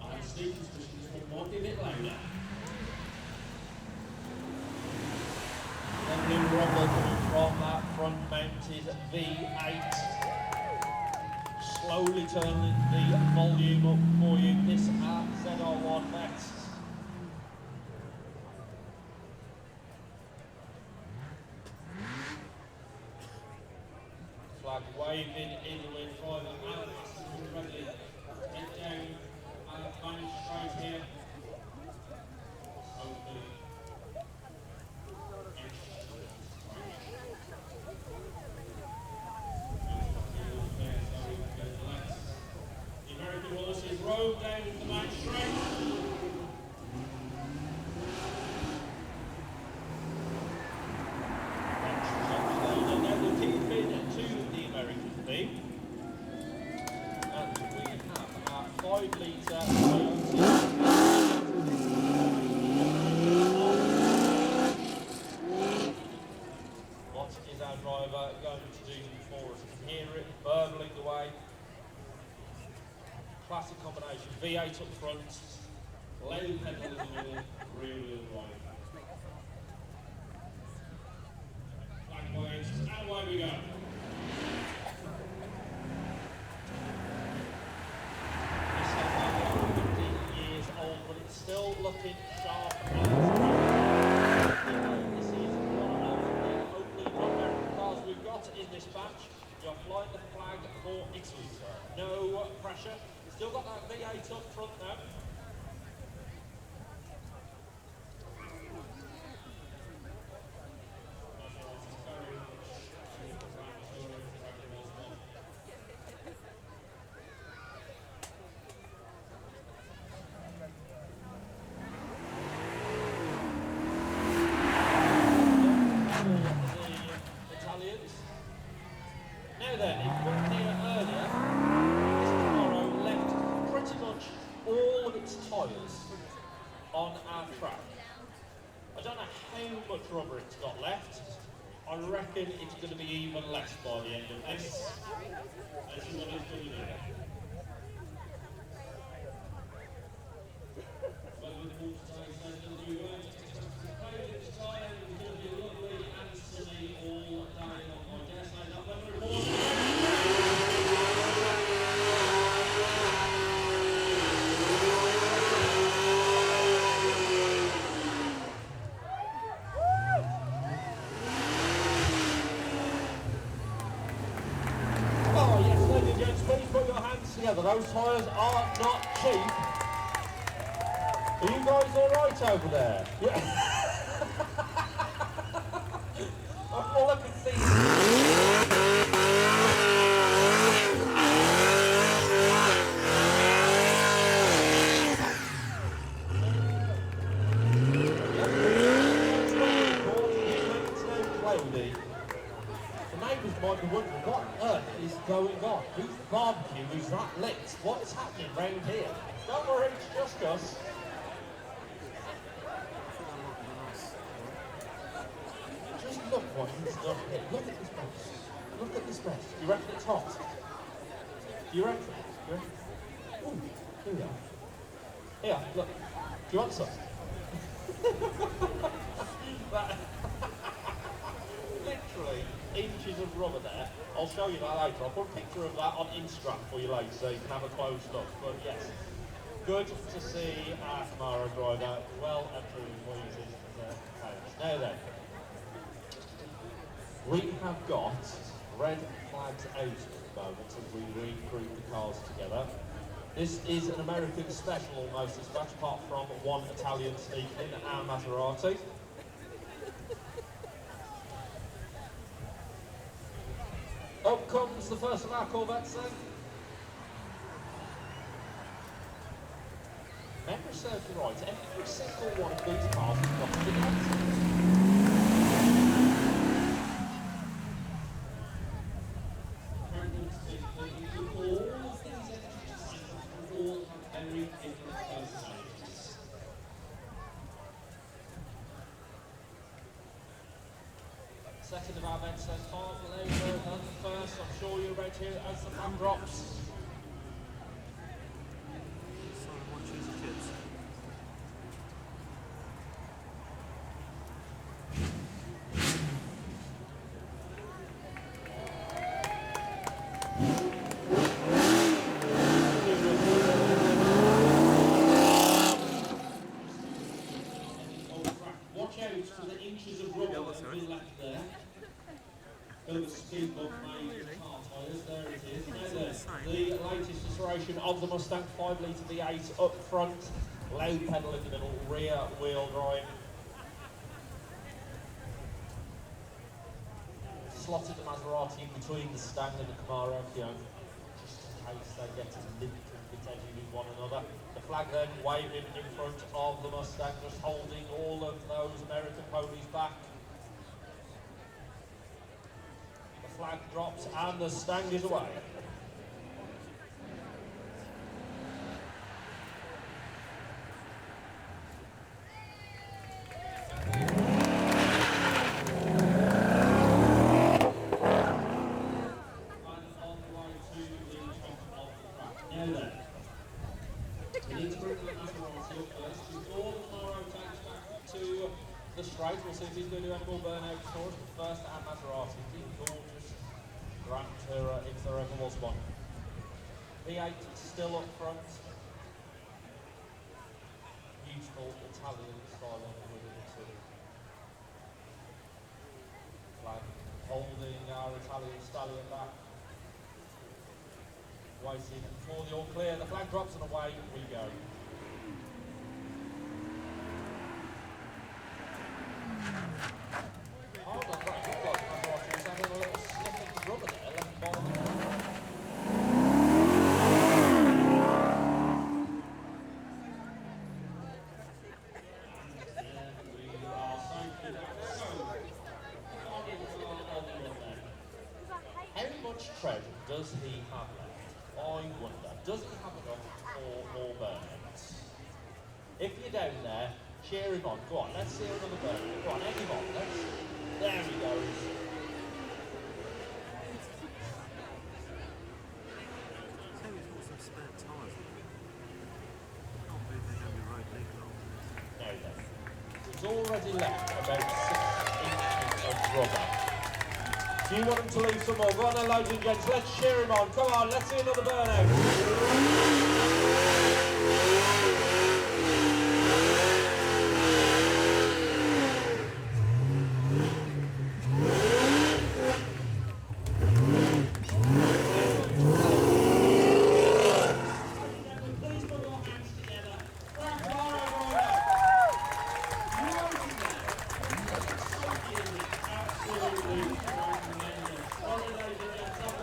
And Stephen's just might be a bit louder. Then Blue Rumble coming from front-mounted V8. Slowly turning the volume up for you. This ZR1 next. Flag waving in the wind, driver and passenger ready. Get down and manage straight here. The American horses rode down the main straight. Now the team in to the American team. And we have our 5-litre What is our driver going to do for us? You can hear it burbling away. Classic combination, V8 up front, low pedal in the middle, rear wheel drive. Flag waves, and away we go. This is 15 years old, but it's still looking sharp. This is one of the only American cars we've got in this batch. You're flying the flag for Italy, sir. No pressure. Still got that V8 up front now. The Italians. Now then, if we're here earlier, pretty much all of its tyres on our track. I don't know how much rubber it's got left. I reckon it's going to be even less by the end of this. This is what it's going to do. Well, with the water tyres, there's going to be it's going to be lovely and sunny all day long. I dare say that weather report. Together. Those tyres are not cheap. Are you guys alright over there? Yeah. All I can see cloudy. The neighbours might be wondering what on earth is going on. Whose barbecue is that lit? What is happening round here? Don't worry, it's just us. Just look what he's done here. Look at this mess. Look at this mess. Do you reckon it's hot? Do you reckon? Ooh, here we are. Here, look. Do you want some? Literally inches of rubber there. I'll show you that later. I'll put a picture of that on Instagram for you later so you can have a close look. But yes, good to see our Camaro driver well and truly pleasing the fans. Now then, we have got red flags out at the moment as we regroup the cars together. This is an American special almost as much, apart from one Italian sneaking in, our Maserati. Up comes the first of our Corvettes then. Memory serves you right, every single one of these cars has got to be second of our events then, far below first. I'm sure you're about here as the fan drops. Speed Book made car tyres. There it is. Now then, the latest iteration of the Mustang 5 litre V8 up front, loud pedal in the middle, rear wheel drive. Slotted the Maserati in between the Stang and the Camaro, just in case they get a little bit edgy with one another. The flag then waving in front of the Mustang, just holding all of those American ponies back. The flag drops and the Stang is away. We'll see if he's going to do any more burnout tours, but first at Maserati, the gorgeous Grand Tourer, if there ever was one. V8 still up front. Beautiful Italian style with it too. Flag holding our Italian stallion back. Waiting for the all clear. The flag drops and away we go. Tread does he have left? I wonder. Does he have enough for more burnouts? If you're down there, cheer him on. Go on, let's see another burnout. Go on, egg him on. There he goes. Now then, he's already left about 6 inches of rubber. Do you want him to leave some more? Go on then, ladies and gents, let's cheer him on. Come on, let's see another burnout.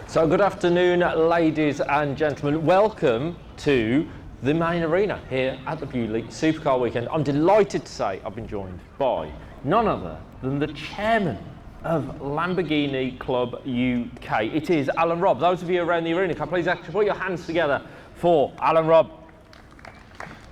So good afternoon, ladies and gentlemen. Welcome to the main arena here at the Beaulieu Supercar Weekend. I'm delighted to say I've been joined by none other than the chairman of Lamborghini Club UK. It is Alan Robb. Those of you around the arena, can please actually put your hands together for Alan Robb.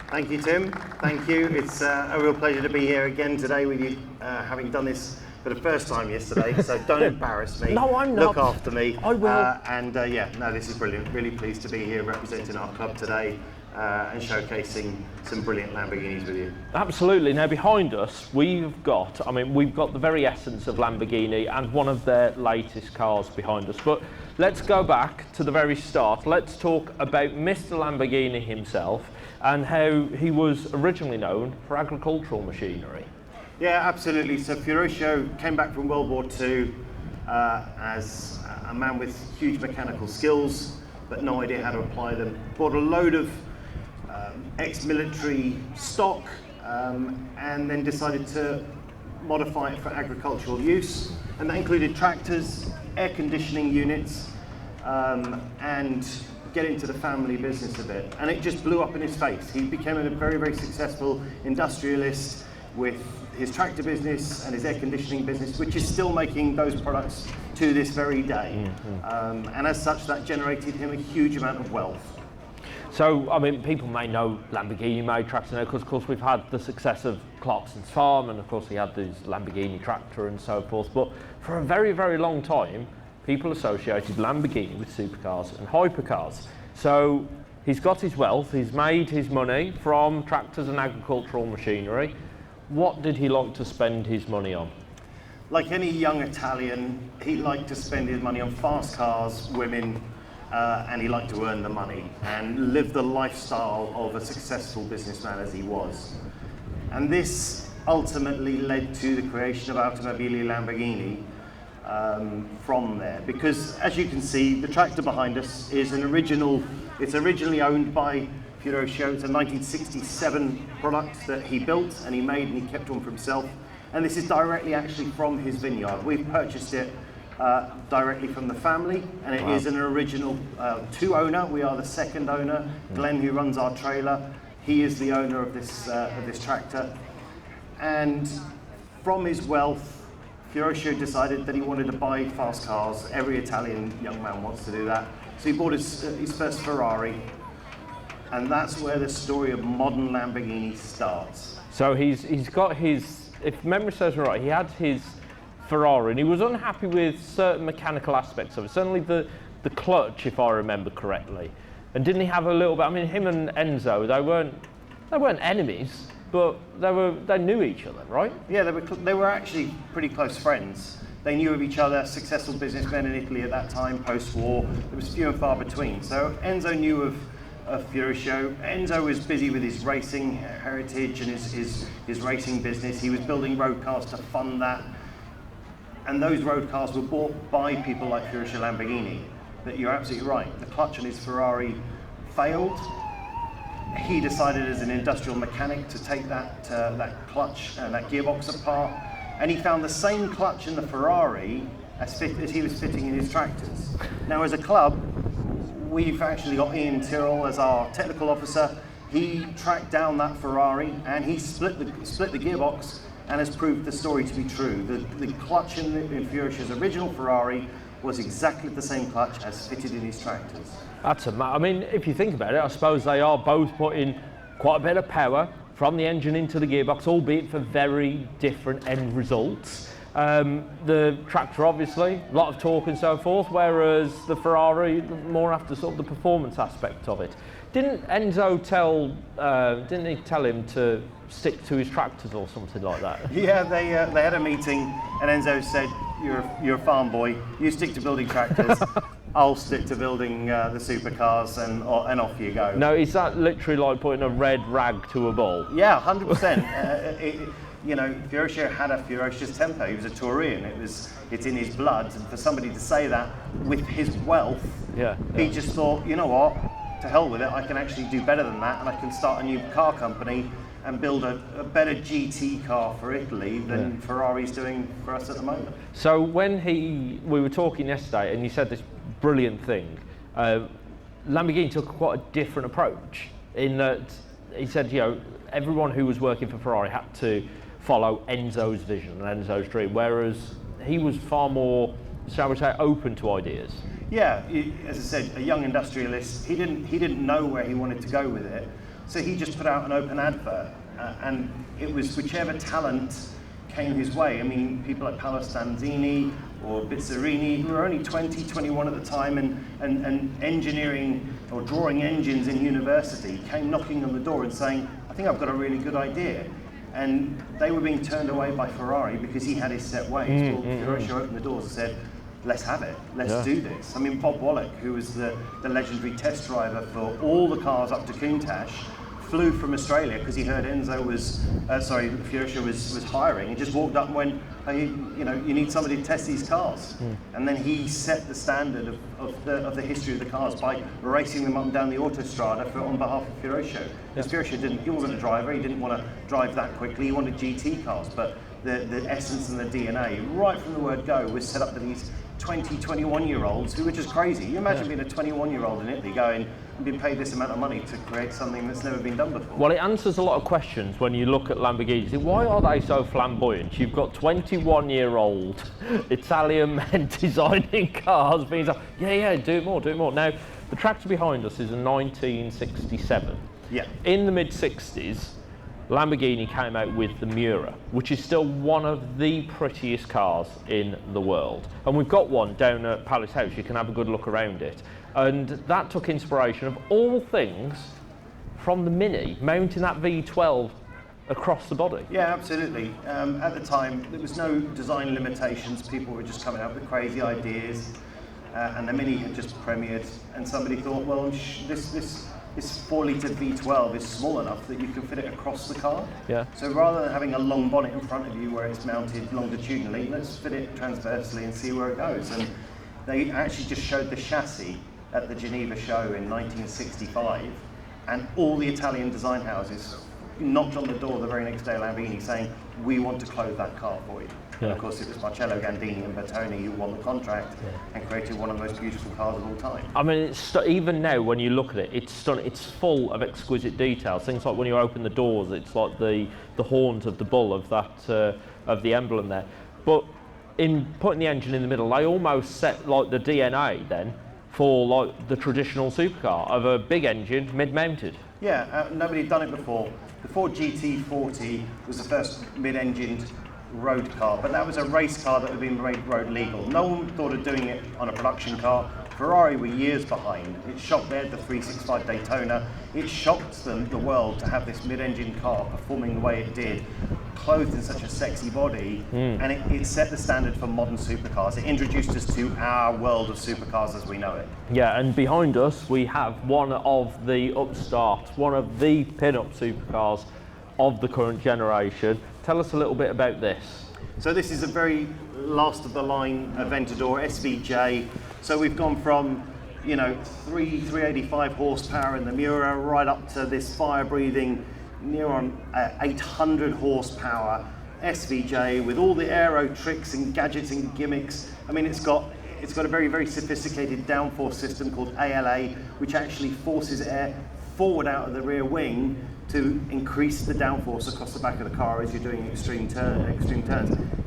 Thank you, Tim. Thank you. It's a real pleasure to be here again today with you, having done this for the first time yesterday, so don't embarrass me. No, I'm not. Look after me. I will. Yeah, no, this is brilliant. Really pleased to be here representing our club today and showcasing some brilliant Lamborghinis with you. Absolutely. Now behind us, we've got the very essence of Lamborghini and one of their latest cars behind us. But let's go back to the very start. Let's talk about Mr. Lamborghini himself and how he was originally known for agricultural machinery. Yeah, absolutely. So Ferruccio came back from World War II as a man with huge mechanical skills, but no idea how to apply them. Bought a load of ex-military stock and then decided to modify it for agricultural use. And that included tractors, air conditioning units, and get into the family business a bit. And it just blew up in his face. He became a very, very successful industrialist with his tractor business and his air conditioning business, which is still making those products to this very day. And as such, that generated him a huge amount of wealth. So, I mean, people may know Lamborghini made tractors now, because of course we've had the success of Clarkson's farm, and of course he had this Lamborghini tractor and so forth, but for a very, very long time, people associated Lamborghini with supercars and hypercars. So he's got his wealth, he's made his money from tractors and agricultural machinery. What did he like to spend his money on? Like any young Italian, he liked to spend his money on fast cars, women, and he liked to earn the money and live the lifestyle of a successful businessman as he was. And this ultimately led to the creation of Automobili Lamborghini, from there, because as you can see, the tractor behind us is an original. It's originally owned by Ferrari. It's a 1967 product that he built and he made and he kept on for himself. And this is directly actually from his vineyard. We've purchased it directly from the family, and it is an original two-owner. We are the second owner. Glenn, who runs our trailer, he is the owner of this tractor. And from his wealth, Ferrari decided that he wanted to buy fast cars. Every Italian young man wants to do that. So he bought his first Ferrari, and that's where the story of modern Lamborghini starts. So he's got his, if memory serves me right, he had his Ferrari and he was unhappy with certain mechanical aspects of it, certainly the clutch, if I remember correctly. And didn't he have a little bit, I mean, him and Enzo, they weren't enemies, but they knew each other, right? Yeah, they were actually pretty close friends. They knew of each other, successful businessmen in Italy at that time, post-war. There was few and far between. So Enzo knew of Ferrari. Enzo was busy with his racing heritage and his racing business. He was building road cars to fund that. And those road cars were bought by people like Ferrari Lamborghini. But you're absolutely right. The clutch on his Ferrari failed. He decided as an industrial mechanic to take that clutch and that gearbox apart. And he found the same clutch in the Ferrari as he was fitting in his tractors. Now, as a club, we've actually got Ian Tyrrell as our technical officer. He tracked down that Ferrari and he split the gearbox and has proved the story to be true. The clutch in Ferrari's original Ferrari was exactly the same clutch as fitted in his tractors. I mean, if you think about it, I suppose they are both putting quite a bit of power from the engine into the gearbox, albeit for very different end results. The tractor, obviously, a lot of torque and so forth, whereas the Ferrari, more after sort of the performance aspect of it. Didn't Enzo didn't he tell him to stick to his tractors or something like that? Yeah, they had a meeting and Enzo said, you're a farm boy, you stick to building tractors, I'll stick to building the supercars, and off you go. No, is that literally like putting a red rag to a bull? Yeah, 100%. You know, Ferrari had a ferocious temper. He was a Taurian. It's in his blood. And for somebody to say that with his wealth, he just thought, you know what, to hell with it. I can actually do better than that, and I can start a new car company and build a better GT car for Italy than Ferrari's doing for us at the moment. So when we were talking yesterday, and you said this brilliant thing, Lamborghini took quite a different approach in that he said, you know, everyone who was working for Ferrari had to follow Enzo's vision and Enzo's dream, whereas he was far more, shall we say, open to ideas. Yeah, as I said, a young industrialist. He didn't know where he wanted to go with it, so he just put out an open advert, and it was whichever talent came his way. I mean, people like Paolo Stanzini or Bizzarini, who were only 20, 21 at the time, and engineering or drawing engines in university, came knocking on the door and saying, I think I've got a really good idea. And they were being turned away by Ferrari because he had his set ways. Ferrari opened the doors and said, let's have it, let's do this. I mean, Bob Wallach, who was the legendary test driver for all the cars up to Countach, flew from Australia because he heard Enzo was, Ferrari was hiring. He just walked up and went, hey, you know, you need somebody to test these cars. And then he set the standard of the history of the cars by racing them up and down the Autostrada on behalf of Ferrari. Because Ferrari he wasn't a driver, he didn't want to drive that quickly, he wanted GT cars, but the essence and the DNA, right from the word go, was set up to these 20, 21-year-olds who were just crazy. You imagine being a 21-year-old in Italy going and being paid this amount of money to create something that's never been done before. Well, it answers a lot of questions when you look at Lamborghini. Why are they so flamboyant? You've got 21-year-old Italian men designing cars, being like, yeah, do it more. Now, the tractor behind us is a 1967. Yeah. In the mid-60s, Lamborghini came out with the Miura, which is still one of the prettiest cars in the world. And we've got one down at Palace House, you can have a good look around it. And that took inspiration of all things from the Mini, mounting that V12 across the body. Yeah, absolutely. At the time, there was no design limitations. People were just coming up with crazy ideas. And the Mini had just premiered, and somebody thought, well, this this 4-litre V12 is small enough that you can fit it across the car. Yeah. So rather than having a long bonnet in front of you where it's mounted longitudinally, let's fit it transversely and see where it goes. And they actually just showed the chassis at the Geneva show in 1965, and all the Italian design houses knocked on the door the very next day of Lamborghini saying, we want to clothe that car for you. Yeah. And of course it was Marcello Gandini and Bertoni who won the contract and created one of the most beautiful cars of all time. I mean, it's even now when you look at it, it's stunning. It's full of exquisite details. Things like when you open the doors, it's like the horns of the bull of that of the emblem there. But in putting the engine in the middle, they almost set like the DNA then for like the traditional supercar of a big engine mid-mounted. Yeah, nobody had done it before. The Ford GT40 was the first mid-engined road car, but that was a race car that had been made road legal. No one thought of doing it on a production car. Ferrari were years behind. It shocked them, the 365 Daytona. It shocked them, the world, to have this mid-engine car performing the way it did, clothed in such a sexy body, and it set the standard for modern supercars. It introduced us to our world of supercars as we know it. Yeah, and behind us we have one of the upstarts, one of the pin-up supercars of the current generation. Tell us a little bit about this. So this is a very last of the line Aventador SVJ. So we've gone from, you know, 385 horsepower in the Miura right up to this fire-breathing near on 800 horsepower SVJ with all the aero tricks and gadgets and gimmicks. I mean, it's got a very, very sophisticated downforce system called ALA, which actually forces air forward out of the rear wing to increase the downforce across the back of the car as you're doing extreme turns.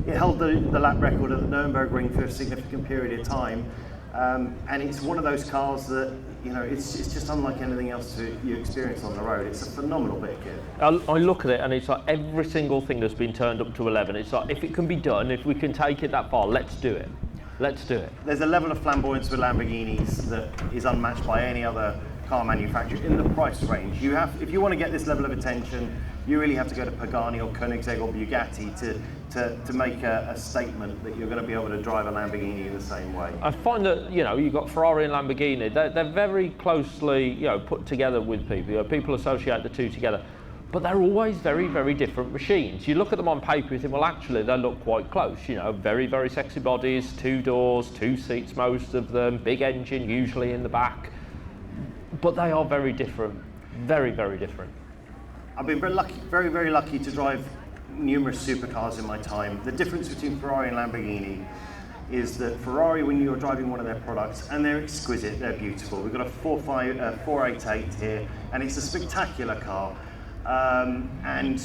It held the lap record at the Nürburgring for a significant period of time, and it's one of those cars that, you know, it's just unlike anything else you experience on the road. It's a phenomenal bit of kit. I look at it and it's like every single thing that's been turned up to 11. It's like, if it can be done, if we can take it that far, let's do it. Let's do it. There's a level of flamboyance with Lamborghinis that is unmatched by any other car manufacturer in the price range. If you want to get this level of attention, you really have to go to Pagani or Koenigsegg or Bugatti to make a statement that you're going to be able to drive a Lamborghini in the same way. I find that, you know, you've got Ferrari and Lamborghini, they're very closely, you know, put together with people. You know, people associate the two together, but they're always very, very different machines. You look at them on paper, you think, well, actually, they look quite close. You know, very, very sexy bodies, 2 doors, 2 seats, most of them, big engine, usually in the back. But they are very different, very, very different. I've been very, very lucky to drive numerous supercars in my time. The difference between Ferrari and Lamborghini is that Ferrari, when you're driving one of their products, and they're exquisite, they're beautiful. We've got a 488 here, and it's a spectacular car. And,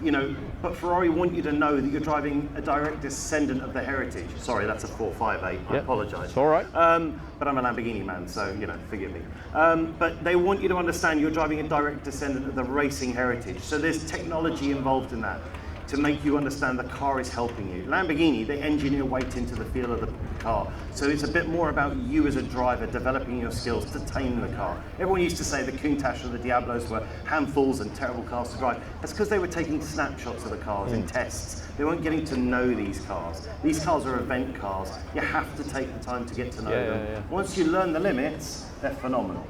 you know, but Ferrari want you to know that you're driving a direct descendant of the heritage. Sorry, that's a 458, I apologise. It's all right. But I'm a Lamborghini man, so, you know, forgive me. But they want you to understand you're driving a direct descendant of the racing heritage. So there's technology involved in that to make you understand the car is helping you. Lamborghini, they engineer weight into the feel of the car. So it's a bit more about you as a driver developing your skills to tame the car. Everyone used to say the Countach and the Diablos were handfuls and terrible cars to drive. That's because they were taking snapshots of the cars in tests. They weren't getting to know these cars. These cars are event cars. You have to take the time to get to know them. Yeah. Once you learn the limits, they're phenomenal.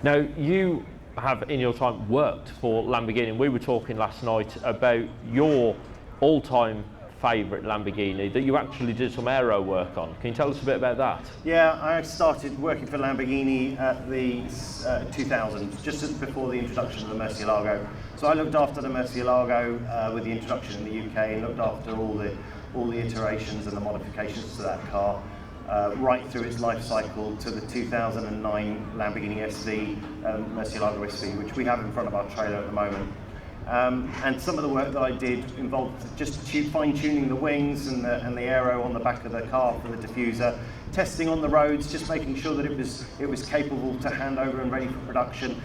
Now, you have in your time worked for Lamborghini, and we were talking last night about your all-time favourite Lamborghini that you actually did some aero work on. Can you tell us a bit about that? Yeah, I started working for Lamborghini at the 2000s, just before the introduction of the Murcielago. So I looked after the Murcielago with the introduction in the UK, looked after all the iterations and the modifications to that car. Right through its life cycle to the 2009 Lamborghini SV, Murcielago SV, which we have in front of our trailer at the moment. And some of the work that I did involved just fine-tuning the wings and the aero on the back of the car for the diffuser, testing on the roads, just making sure that it was capable to hand over and ready for production.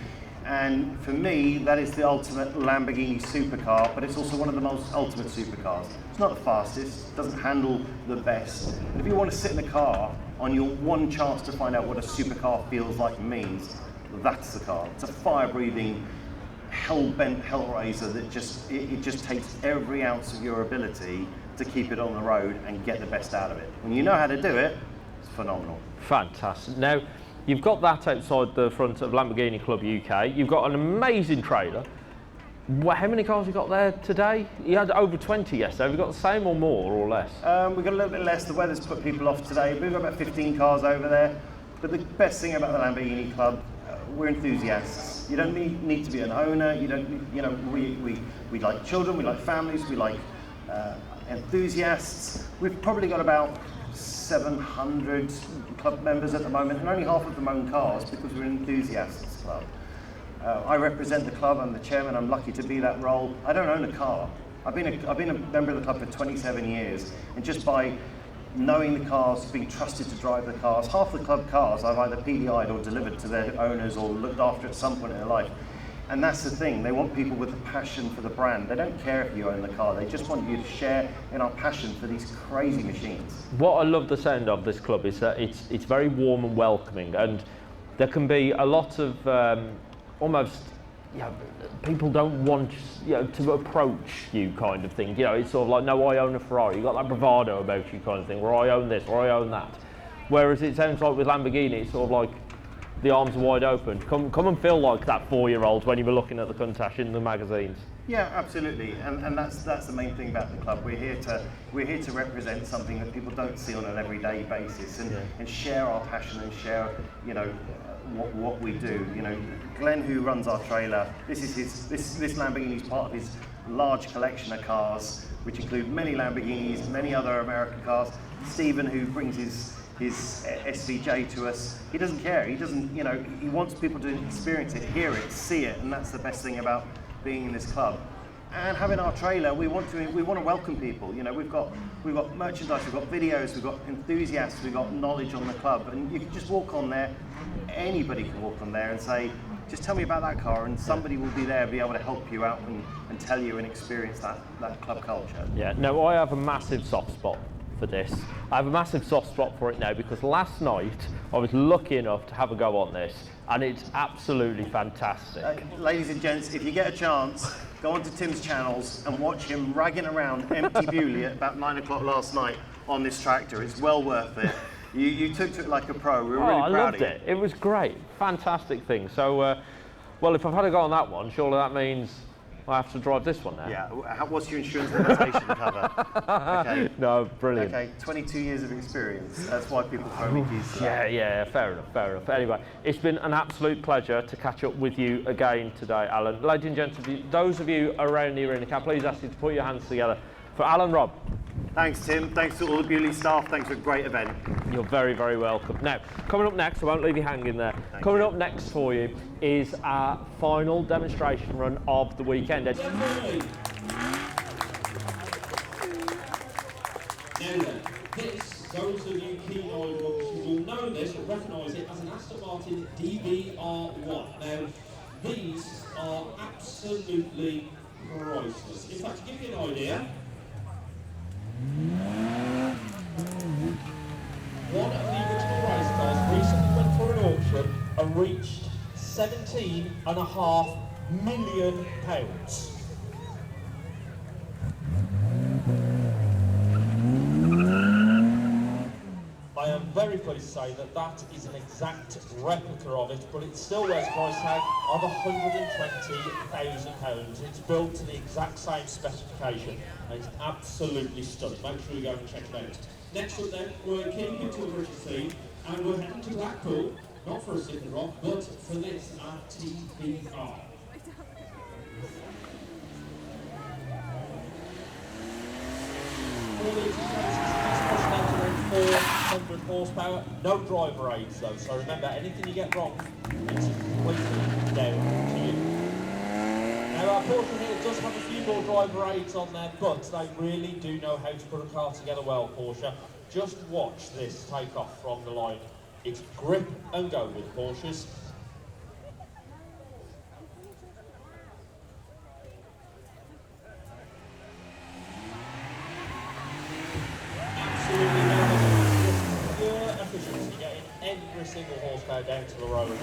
And for me, that is the ultimate Lamborghini supercar, but it's also one of the most ultimate supercars. It's not the fastest, it doesn't handle the best. But if you want to sit in the car on your one chance to find out what a supercar feels like and means, that's the car. It's a fire-breathing, hell-bent hellraiser that it just takes every ounce of your ability to keep it on the road and get the best out of it. When you know how to do it, it's phenomenal. Fantastic. Now, You've got that outside the front of Lamborghini Club UK. You've got an amazing trailer. How many cars have you got there today? You had over 20 yesterday. Have you got the same or more or less? We've got a little bit less. The weather's put people off today. We've got about 15 cars over there. But the best thing about the Lamborghini Club, we're enthusiasts. You don't need to be an owner. You don't, you know, we like children, we like families, we like enthusiasts. We've probably got about 700 club members at the moment, and only half of them own cars because we're an enthusiasts club. I represent the club. I'm the chairman. I'm lucky to be that role. I don't own a car. I've been a member of the club for 27 years, and just by knowing the cars, being trusted to drive the cars, half the club cars I've either PDI'd or delivered to their owners or looked after at some point in their life. And that's the thing. They want people with a passion for the brand. They don't care if you own the car. They just want you to share in our passion for these crazy machines. What I love the sound of this club is that it's very warm and welcoming, and there can be a lot of almost, you know, people don't want, you know, to approach you kind of thing. You know, it's sort of like, no, I own a Ferrari. You've got that bravado about you kind of thing, or I own this, or I own that. Whereas it sounds like with Lamborghini, it's sort of like the arms are wide open. Come and feel like that 4-year-old when you were looking at the Countach in the magazines. Yeah, absolutely, and that's the main thing about the club. We're here to represent something that people don't see on an everyday basis, and share our passion and share, you know, what we do. You know, Glenn, who runs our trailer, this Lamborghini is part of his large collection of cars, which include many Lamborghinis, many other American cars. Stephen, who brings his SVJ to us, he doesn't care. He doesn't, you know, he wants people to experience it, hear it, see it, and that's the best thing about being in this club. And having our trailer, we want to welcome people. You know, we've got merchandise, we've got videos, we've got enthusiasts, we've got knowledge on the club, and you can just walk on there. Anybody can walk on there and say, just tell me about that car, and somebody will be there, be able to help you out and tell you and experience that club culture. Yeah. No, I have a massive soft spot for this. I have a massive soft spot for it now because last night I was lucky enough to have a go on this, and it's absolutely fantastic. Ladies and gents, if you get a chance, go onto Tim's channels and watch him ragging around empty Beaulieu at about 9 o'clock last night on this tractor. It's well worth it. You took to it like a pro. We were really proud of you. I loved it. It was great. Fantastic thing. So, well, if I've had a go on that one, surely that means I have to drive this one now. Yeah. What's your insurance limitation cover? Okay. No, brilliant. Okay, 22 years of experience. That's why people throw me keys to that. Yeah, fair enough. Anyway, it's been an absolute pleasure to catch up with you again today, Alan. Ladies and gentlemen, those of you around the arena, can I please ask you to put your hands together for Alan Robb. Thanks, Tim. Thanks to all the Beaulieu staff. Thanks for a great event. You're very, very welcome. Now, coming up next, I won't leave you hanging there. Coming up next for you is our final demonstration run of the weekend. Now then, this, those of you keen-eyed ones who will know this or recognise it as an Aston Martin DBR1. Now, these are absolutely priceless. In fact, to give you an idea, one of the original race cars recently went for an auction and reached £17.5 million. I am very pleased to say that that is an exact replica of it, but it still wears a price tag of £120,000. It's built to the exact same specification, and it's absolutely stunning. Make sure you go and check it out. Next up then, we're keeping it to the British scene, and we're heading to Blackpool, not for a stick rock, but for this, our TBR. 400 horsepower, no driver aids though, so remember, anything you get wrong, it's completely down to you. Now our Porsche here does have a few more driver aids on there, but they really do know how to put a car together well, Porsche. Just watch this take off from the line. It's grip and go with Porsches. Absolutely no pure efficiency, getting every single horsepower down to the road.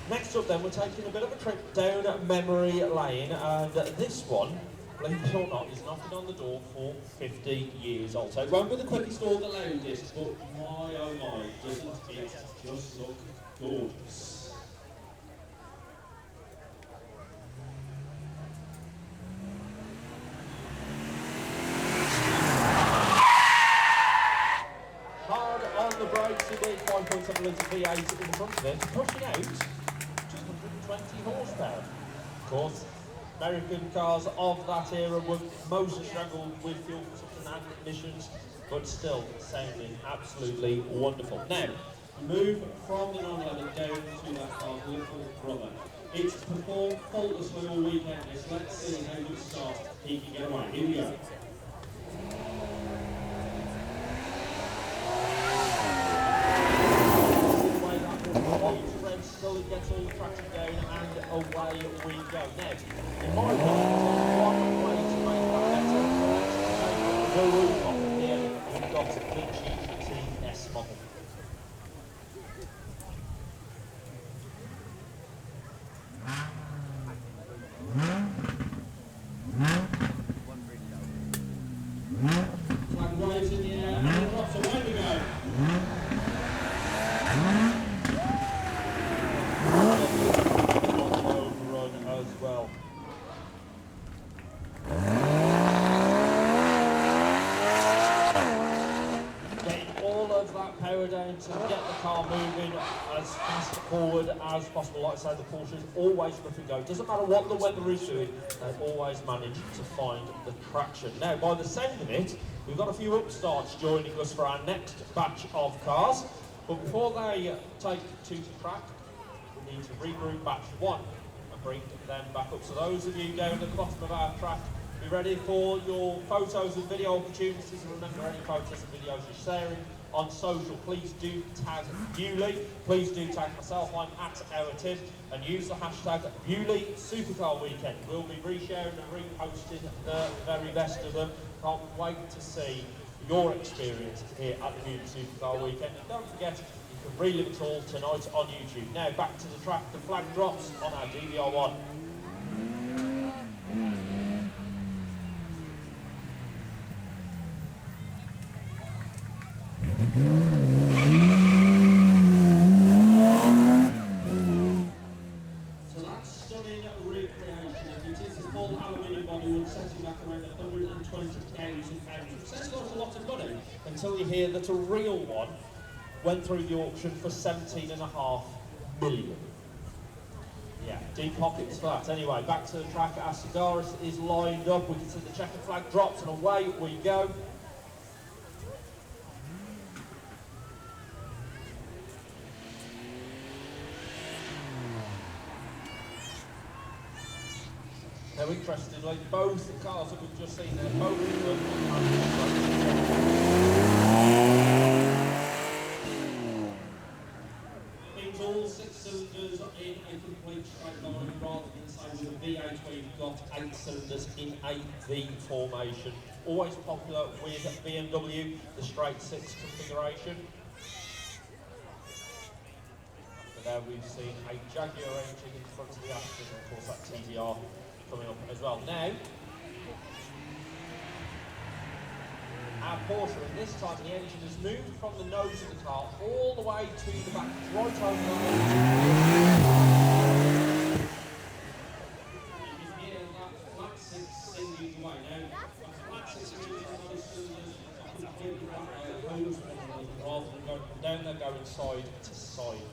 Next up then, we're taking a bit of a trip down memory lane, and this one believe it or not, is knocking on the door for 50 years old. So it won't be the quickest or the loudest, but my oh my, doesn't it just look gorgeous? Hard on the brakes indeed, 5.7 litre V8 in the front of it, pushing out 220 horsepower. Of course, American cars of that era would mostly struggle with fuel consumption and emissions, but still sounding absolutely wonderful. Now, move from the 911 down to that car's little brother. It's performed faultlessly all weekend. Let's see how good start he can get away. Here we go. Still gets all the traction down and away we go. Now, in my opinion, there's one way to make that better. The roof off here, we've got the GTS model. Flag waves in the air and the drops, away we go. Run as well. Getting all of that power down to get the car moving as fast forward as possible. Like I say, the Porsche is always grip and go. Doesn't matter what the weather is doing, they always manage to find the traction. Now, by the sound of it, we've got a few upstarts joining us for our next batch of cars. But before they take to the track, we need to regroup batch one and bring them back up. So those of you down at the bottom of our track, be ready for your photos and video opportunities. And remember, any photos and videos you're sharing on social, please do tag Beaulieu. Please do tag myself, I'm at @OurTim, and use the hashtag Beaulieu Supercar Weekend. We'll be resharing and reposting the very best of them. Can't wait to see your experience here at the Beaulieu Supercar Weekend. And don't forget, you can relive it all tonight on YouTube. Now back to the track, the flag drops on our DVR1. So that's stunning recreation. It is a full aluminium bodywood setting back around £120,000. It sounds like a lot of money until you hear that a real one went through the auction for 17.5 million. Yeah, deep pockets for that. Anyway, back to the track. Our cigarist is lined up. We can see the checkered flag drops and away we go. Now, interestingly, both the cars that we've just seen there, both of them means all 6 cylinders in a complete straight line rather than say with a V8 where you've got 8 cylinders in a V formation. Always popular with BMW, the straight 6 configuration. But there we've seen a Jaguar engine in front of the Aston, and of course that TDR coming up as well. Now, our Porsche, and this time the engine has moved from the nose of the car all the way to the back, right over the you can hear that flat 6 singing away. Now, that flat 6 cylinders on those cylinders, rather than going down, they're going side to side.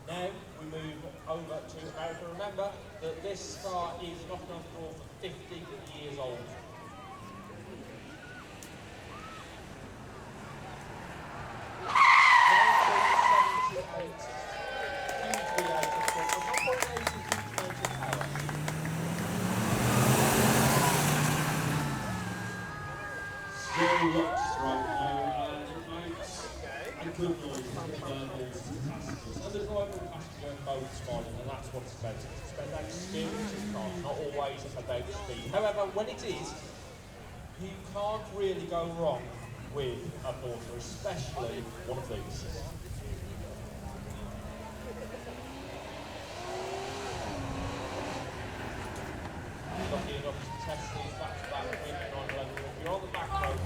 Now we move over to America. Remember that this car is knocking on the door for 50 years old. Still looks right now, and good noise from the passengers. So the driver and passenger are both smiling, and that's what it's about. It's about that experience in cars, not always about speed. However, when it is, you can't really go wrong with a Porsche, especially one of these. Lucky enough to test these back to back about 911. If you're on the back road,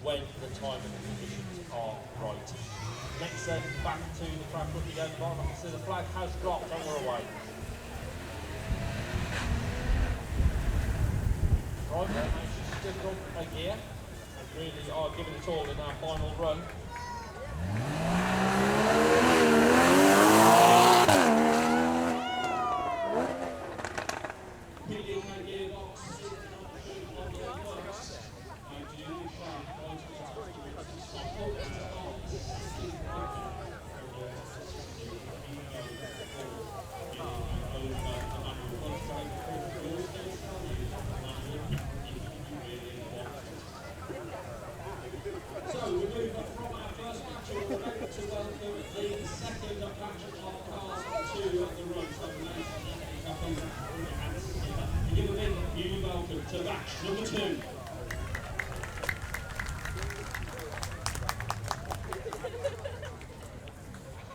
when the time and the conditions are right. Next then, back to the track, looking down the bottom. I can see the flag has dropped, don't worry away. Right, then, she's stood up a gear and really are giving it all in our final run. To match number 2.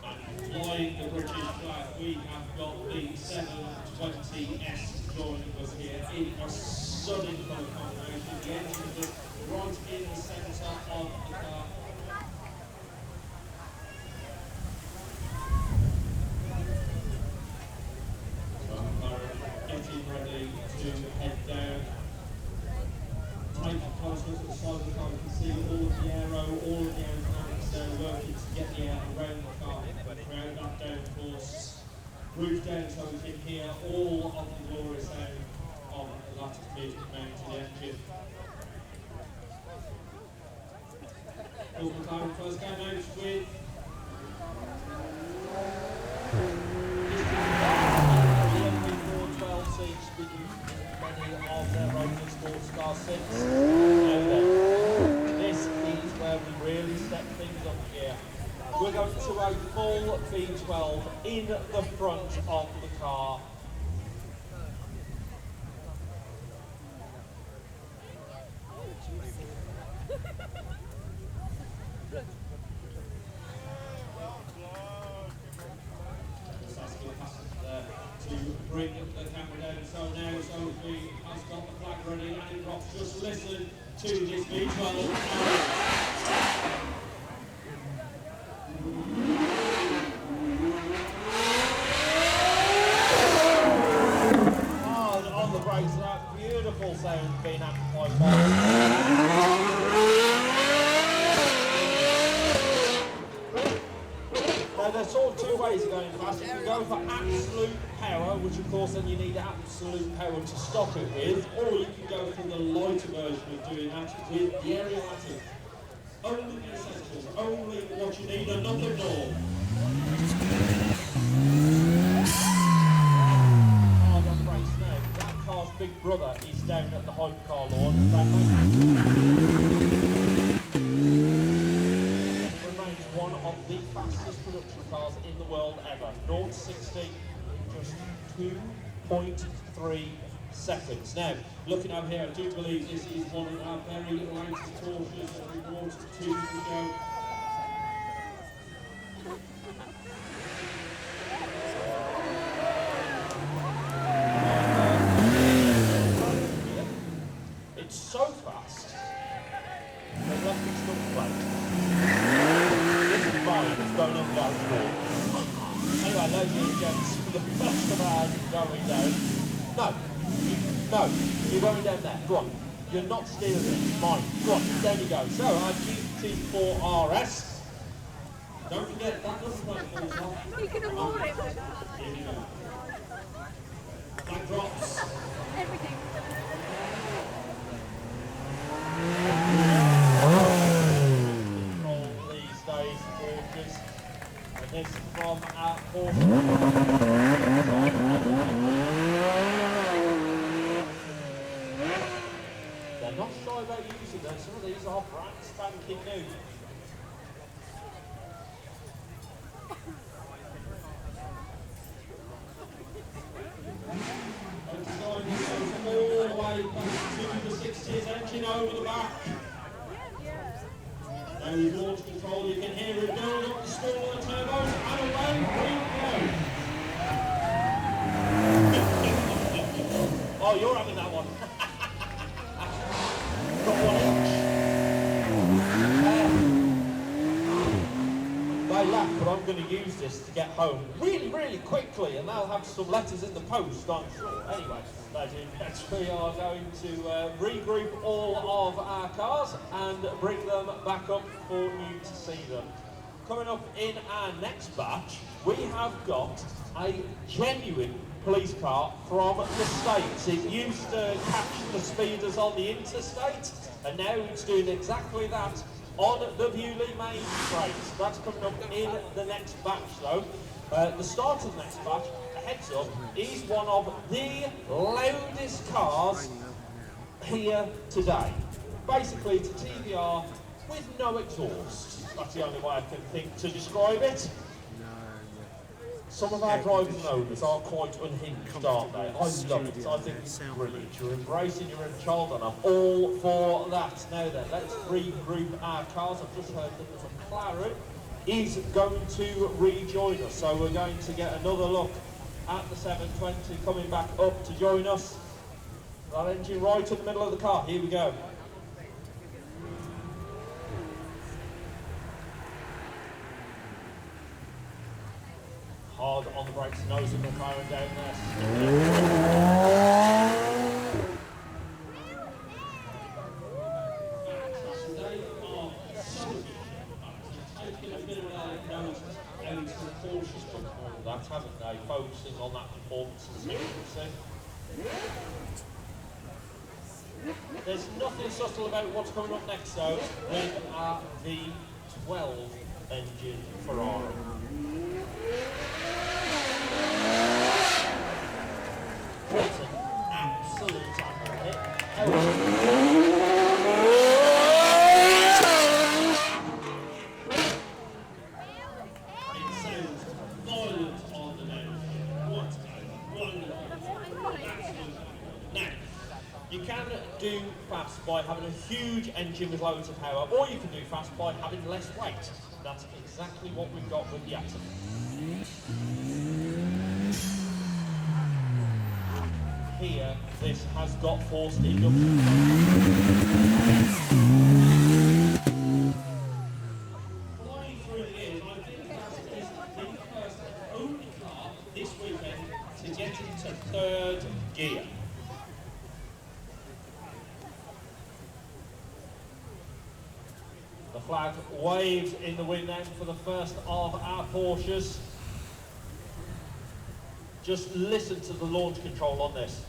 And flying the British flag, we have got the 720S joining us here in a stunning colour combination. The engine is right in the centre of the car. Getting ready to head down. Take the consoles at the side of the car, you can see all of the aero, all of the aerodynamics there working to get the air around the car, around that downforce, roof down so we can hear all of the glorious sound of that mid-mounted engine. Paul McCallum first came out with 12 seats, many of their own sports car 6. This is where we really step things up here. We're going to a full V12 in the front of the car. To bring the camera down. So now Sophie has got the flag ready and it drops. Just listen to this V12. Oh, on the brakes, that beautiful sound being amplified by there's sort of 2 ways of going fast. You can go for absolute power, which of course then you need absolute power to stop it with, or you can go for the lighter version of doing that with the aerobatic. Only the essentials, only what you need and nothing more. Hard on brakes now. That car's big brother is down at the hypercar lawn. One of the fastest production cars in the world ever. 0 to 60 in just 2.3 seconds. Now, looking over here, I do believe this is one of our very latest Porsches that we brought 2 weeks ago. It's so fast, they've left it stuck plate. It's going up down the road. Anyway, ladies and gents, for the best of ours going down. No, you're going down there. Go on. You're not stealing it. Mine. Go on, there you go. So, our GT4 RS. Don't forget, that doesn't quite fall off. You can afford it. Here we go. That drops. Everything. And this from our Porsche. They're not shy about using them. Some of these are brand spanking new. All the way back to the 60s Smooth launch control, you can hear it build up the spool of the turbos, and away we go. Oh, you're having that one. Got 1 inch. They laugh, but I'm going to use this to get home really, really quickly, and they'll have some letters in the post, I'm sure. Anyway, we are going to regroup all of our cars and bring them back up for you to see them. Coming up in our next batch, we have got a genuine police car from the States. It used to catch the speeders on the interstate, and now it's doing exactly that on the Beaulieu main straight. That's coming up in the next batch though. The start of the next batch, a heads up, is one of the loudest cars here today. Basically it's a TVR with no exhaust. That's the only way I can think to describe it. Some of our driving owners are quite unhinged, aren't they? I love it. I think it's brilliant. You're embracing your inner child, and I'm all for that. Now then, let's regroup our cars. I've just heard that the McCallum is going to rejoin us, so we're going to get another look at the 720 coming back up to join us. That engine right in the middle of the car. Here we go. Hard on the brakes, nose of the McCallum down there. They are so taking a bit of a nose out to the cautious football, that haven't they? Focusing on that performance and efficiency. There's nothing subtle about what's coming up next though with our V12 engine Ferrari. What an absolute animal. It sounds violent on the nose. What a wonderful, absolute. Now, you can do fast by having a huge engine with loads of power, or you can do fast by having less weight. That's exactly what we've got with the Atom. Here, this has got forced induction. Flying through the years, I think that is the first and only car this weekend to get into third gear. The flag waves in the wind then for the first of our Porsches. Just listen to the launch control on this.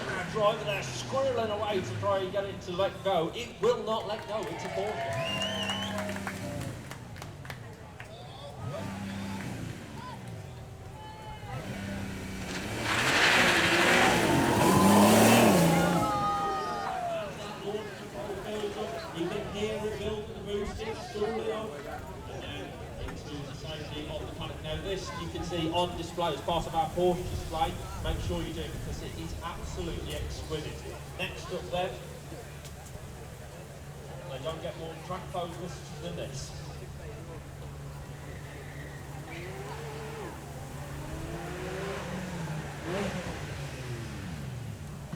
And our driver there squirreling away to try and get it to let go. It will not let go, it's a Porsche. You can hear it building the boost, it's slowly up. Now this you can see on display as part of our Porsche display. Make sure you do, because it is absolutely exquisite. Next up then, they don't get more track focused than this.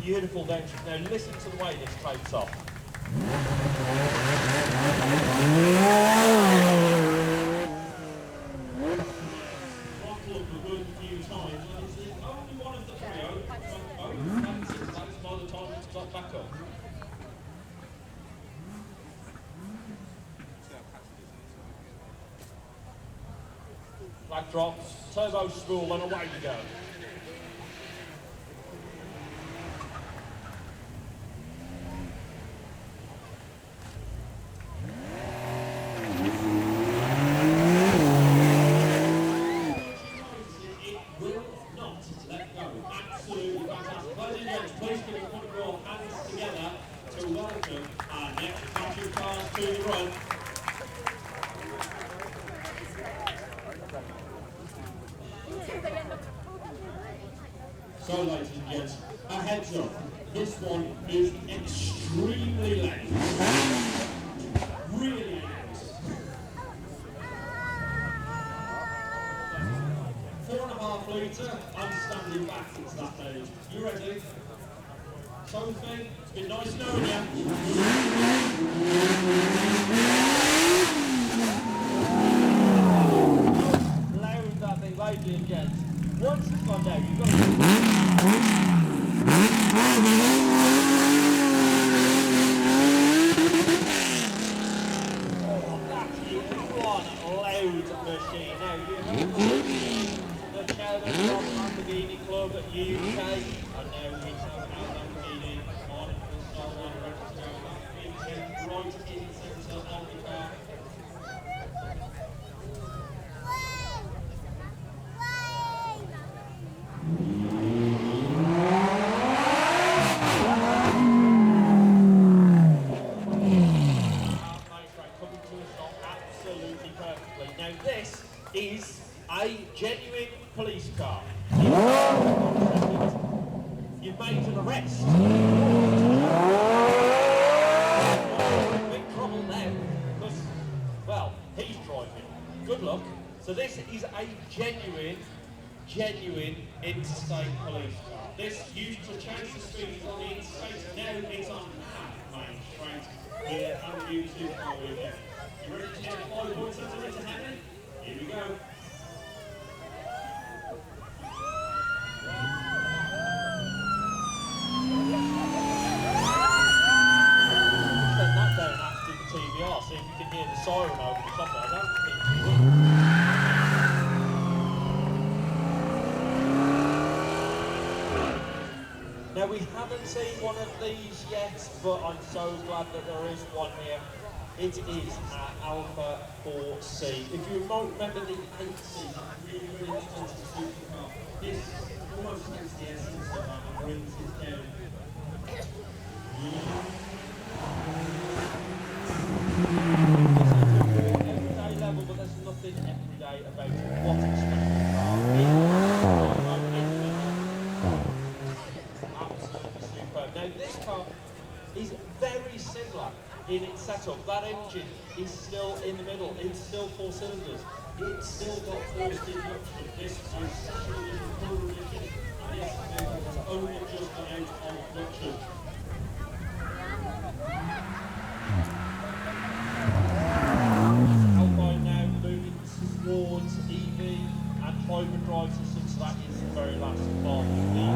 Beautiful density. Now listen to the way this takes off. Flag drops, turbo spool, and away we go. It will not let go. Absolutely fantastic. Ladies and gents, please give us one of your hands together to welcome our next batch of cars to the run. So, ladies and gents, a heads up. This one is extremely loud. Really loud. 4.5 litre, I'm standing back, it's that loud. You ready? Sophie, it's been nice knowing you. Loud that thing, ladies and gents. Once it's gone down, you've got to... One loud machine. Now you have the chairman from Lamborghini Club at UK, and now we have Lamborghini on the solid ready to go back into right in centre of the car. Now this is a genuine police car. You've made an arrest. Big trouble now, because, well, he's driving. Good luck. So this is a genuine interstate police car. This used to change the speed on the interstate. Now it's on main straight here at Beaulieu Supercar Weekend. You ready to get 5 points into it to happen? Here we go. Send that down after the TVR, see if you can hear the siren over the top there. I don't think you will. Now we haven't seen one of these yet, but I'm so glad that there is one here. It is our Alpha 4C. If you might remember the 8C, really expensive supercar, this almost has the essence of that and brings it down. It's at a everyday level, but there's nothing everyday about what expensive car is. Absolutely superb. Now this car is very similar in its setup. That engine is still in the middle, it's still 4 cylinders, it's still got forced induction. This is essentially a full engine, and this vehicle has only just gone out of production. Alpine now moving towards EV and hybrid drive systems, so that is the very last of the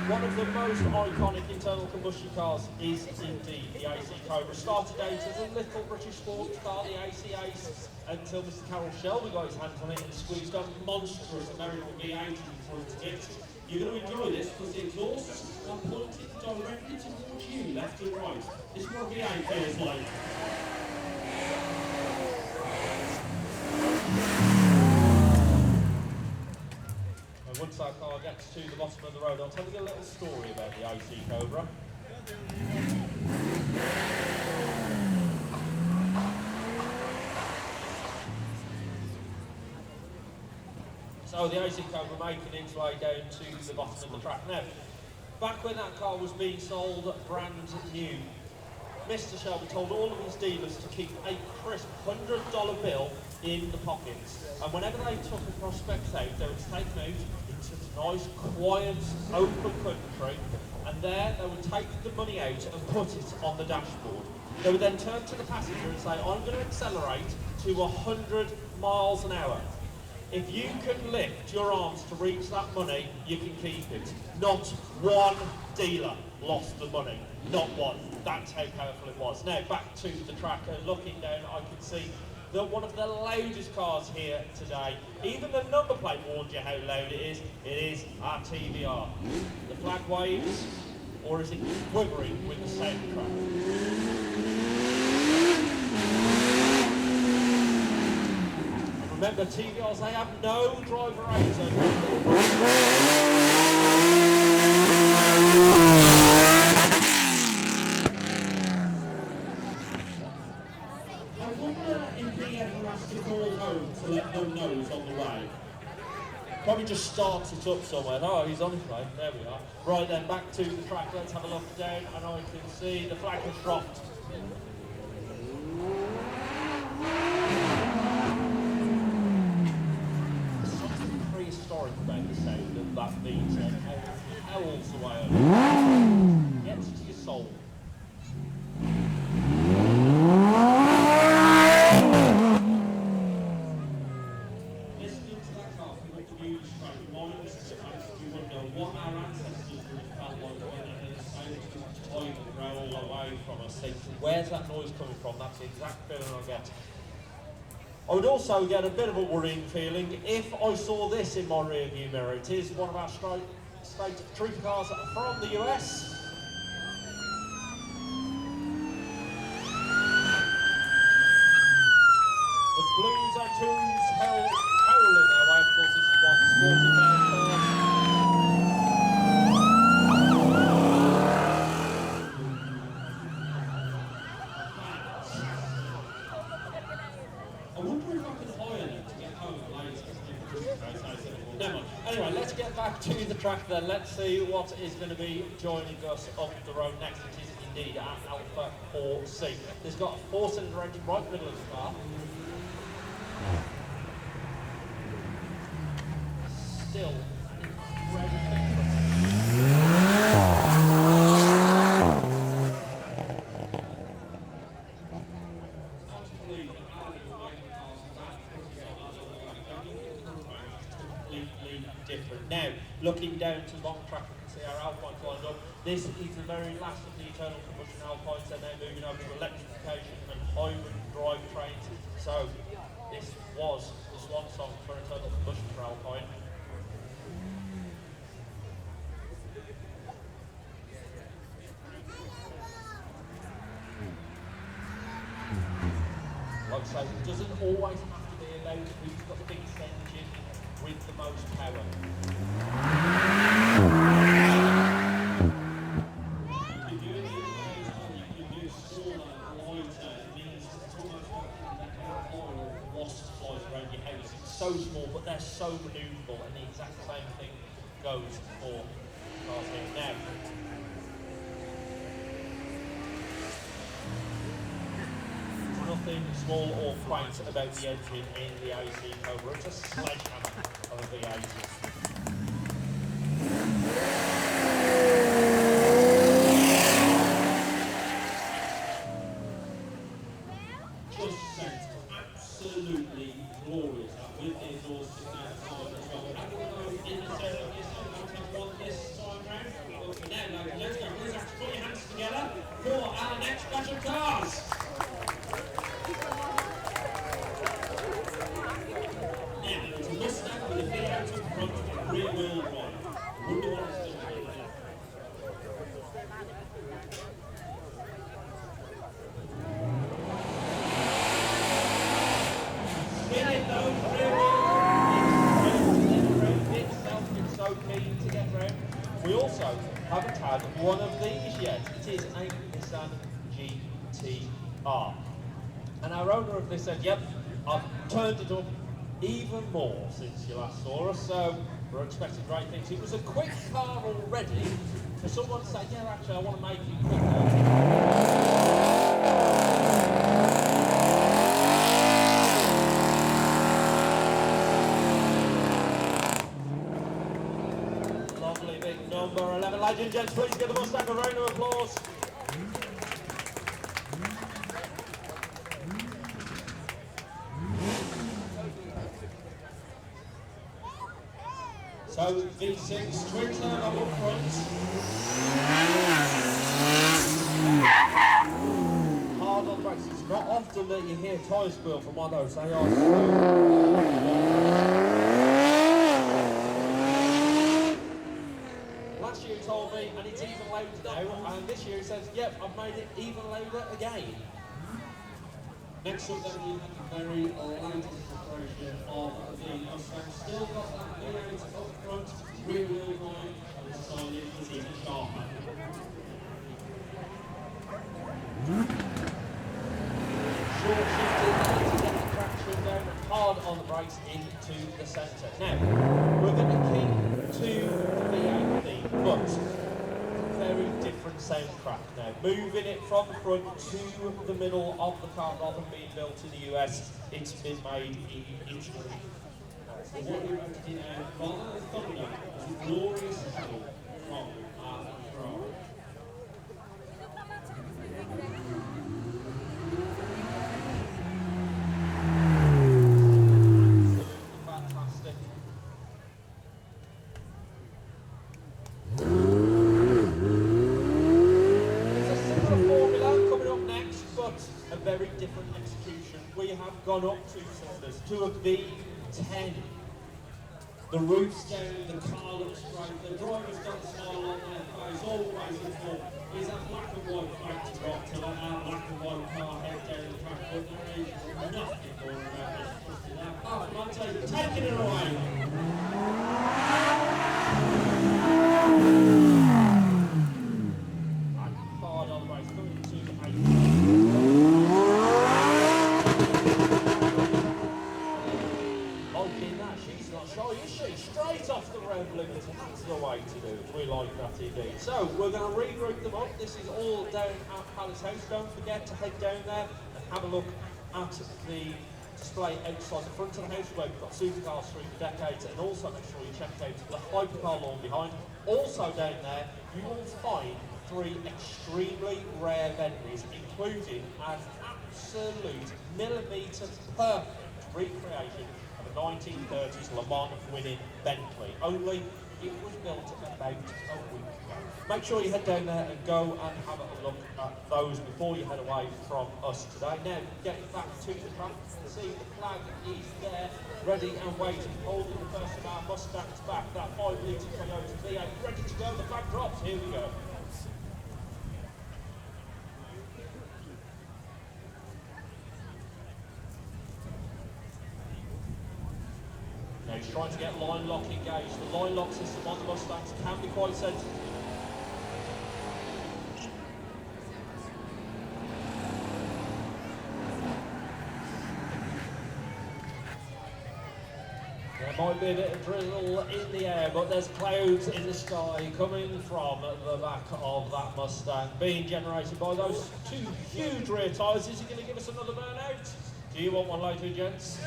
one of the most iconic internal combustion cars is indeed the AC Cobra. Started out as a little British sports car, the AC Ace, until Mr. Carroll Shelby got his hands on it and squeezed a monstrous American V8 into it. You're going to enjoy this because the exhausts are pointed directly towards you, left and right. This is what a V8 feels like. Once our car gets to the bottom of the road, I'll tell you a little story about the AC Cobra. So the AC Cobra making its way down to the bottom of the track. Now, back when that car was being sold brand new, Mr. Shelby told all of his dealers to keep a crisp $100 bill in the pockets. And whenever they took a prospect out, they would take them out into nice, quiet, open country, and there they would take the money out and put it on the dashboard. They would then turn to the passenger and say, I'm going to accelerate to 100 miles an hour. If you can lift your arms to reach that money, you can keep it. Not one dealer lost the money. Not one. That's how powerful it was. Now back to the track, and looking down, I can see that one of the loudest cars here today. Even the number plate warns you how loud it is. It is our TVR. The flag waves, or is it quivering with the soundtrack? Remember, TVRs, they have no driver aids. I wonder if he ever has to call home to let them know he's on the way. Probably just starts it up somewhere. Oh, he's on his way. There we are. Right then, back to the track. Let's have a look down, and I can see the flag has dropped. There's something prehistoric about the sound of that beat. Howls away over. Gets to your soul. Listening to that car from the Beaulieu straight reminds us of you wonder what our ancestors would have felt like when they decided to time and roll away from us. Think, where's that noise coming from? That's the exact feeling I get. I would also get a bit of a worrying feeling if I saw this in my rear view mirror. It is one of our state trooper cars from the US. The Blues are tunes howling their way. Of course, this is one sporting car. I wonder if I can hire them to get home later. Never mind. Anyway, let's get back to the track then. Let's see what is going to be joining us up the road next. It is indeed our Alpha 4C. It's got a 4-cylinder engine right in the middle of the car. Still an incredible completely different. Now, looking down to the bottom track, we can see our Alpines lined up. This is the very last of the internal combustion Alpines. They're now moving over to electrification and hybrid drive trains. So, this was the swan song for internal combustion for Alpine. Like I say, it doesn't always have to be about who's got the biggest engine with the most power. You can do it in ways, you can do smaller, lighter. It means it's almost like oil wasp flies around your house. It's so small, but they're so manoeuvrable, and the exact same thing goes for cars here. Now, nothing small or quaint about the engine in the AC Cobra. It's a sledgehammer of a V8. Just sounds absolutely glorious with the exhaust sticking out the side as well. How do we go in the centre of this one this time round? Now, let's go. Please have to put your hands together for our next batch of cars. Mustang with a V8 up front, rear wheel drive. Wonder what it's doing here. Spin it though, rear wheel. It's so keen to get round. We also haven't had one of these yet. It is a Nissan GTR. And our owner of this said, yep, I've turned it up even more since you last saw us, so we're expecting great things. It was a quick car already, for someone to say, yeah, actually, I want to make it quicker. Lovely big number 11. Ladies and gents, please give the Mustang a round of applause. So V6 twin turbo up front. Hard on brakes. It's not often that you hear tyre squeal from one of those. They are so. Last year he told me, and it's even louder now, and this year he says, yep, I've made it even louder again. Next up then we have the very latest version of the Mustang. Still got that V8 up front, rear wheel drive, and decided it's even sharper. Short shifting to get the traction down, hard on the brakes into the centre. Now, we're going to keep to the V8 theme, but very different soundtrack now. Moving it from the front to the middle of the car rather than being built in the US, it's been made in Italy. So what we're about to do now, rather than thunder, is a glorious hill from Ferrari. Fantastic. A very different execution. We have gone up 2 cylinders to a V10. The roof's down, the car looks great, the driver's got a smile on their face, always in full. Is a black and white flag to drop to let our black and white car head down the track, but there is nothing more about this. Oh, Monte, taking it away. Hard on the race, coming to 8. She's not shy, is she? Straight off the road limit, and that's the way to do it. We like that indeed. So, we're going to regroup them up. This is all down at Palace House. Don't forget to head down there and have a look at the display outside the front of the house where we've got Supercars through the decades, and also make sure you check out the hypercar lawn behind. Also down there, you will find 3 extremely rare Bentleys, including an absolute millimetre perfect recreation of a 1930s Le Mans winning Bentley. Only it was built about a week ago. Make sure you head down there and go and have a look at those before you head away from us today. Now, getting back to the track, see the flag is there, ready and waiting, holding the first of our Mustangs back, that 5 litre Toyota V8, ready to go, the flag drops, here we go. Now he's trying to get line lock engaged. The line lock system on the Mustangs can be quite sensitive. There might be a bit of drizzle in the air, but there's clouds in the sky coming from the back of that Mustang, being generated by those 2 huge rear tyres. Is he going to give us another burnout? Do you want one later, gents?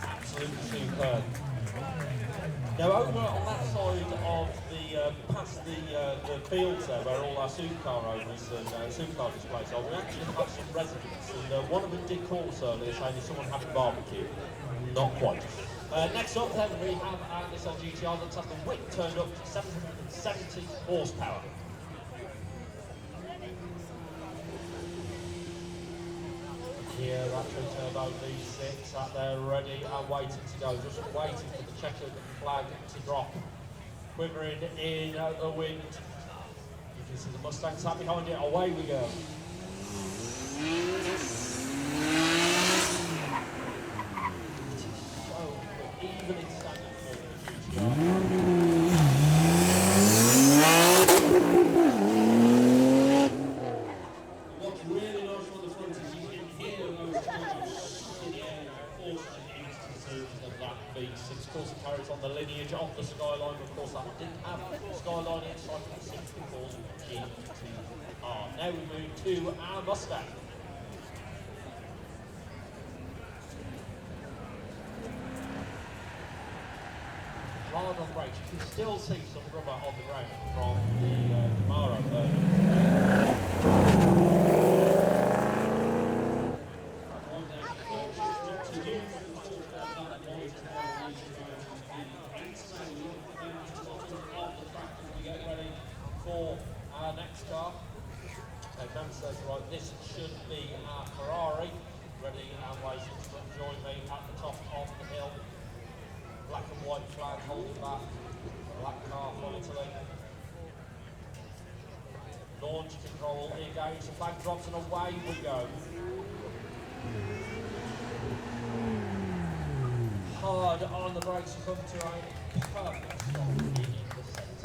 Absolutely superb. Now over on that side of the, past the fields there where all our supercar owners and supercar displays are, we actually have some residents, and one of them did call us earlier saying there's someone having barbecue. Not quite. Next up then we have our Nissan GTR that's had the width turned up to 770 horsepower. Here, that twin-turbo V6 out there ready and waiting to go, just waiting for the checkered flag to drop. Quivering in the wind. You can see the Mustang sat behind it, away we go. So even in standard form, the GTR. What's really nice on the front is you can hear those turbos in the air now, forcing instances of that V6. Of course, it carries on the lineage of the Skyline, but of course that didn't have Skyline inside the 64 GTR. Now we move to our Mustang. Hard on brakes, you can still see some rubber on the ground from the Camaro version. For our next car. So Dan says, right, this should be our Ferrari, ready and waiting to join me at the top of the hill. Black and white flag holding back, black car frontally. Launch control, here goes, the flag drops and away we go. Hard on the brakes to come to a perfect stop in the centre.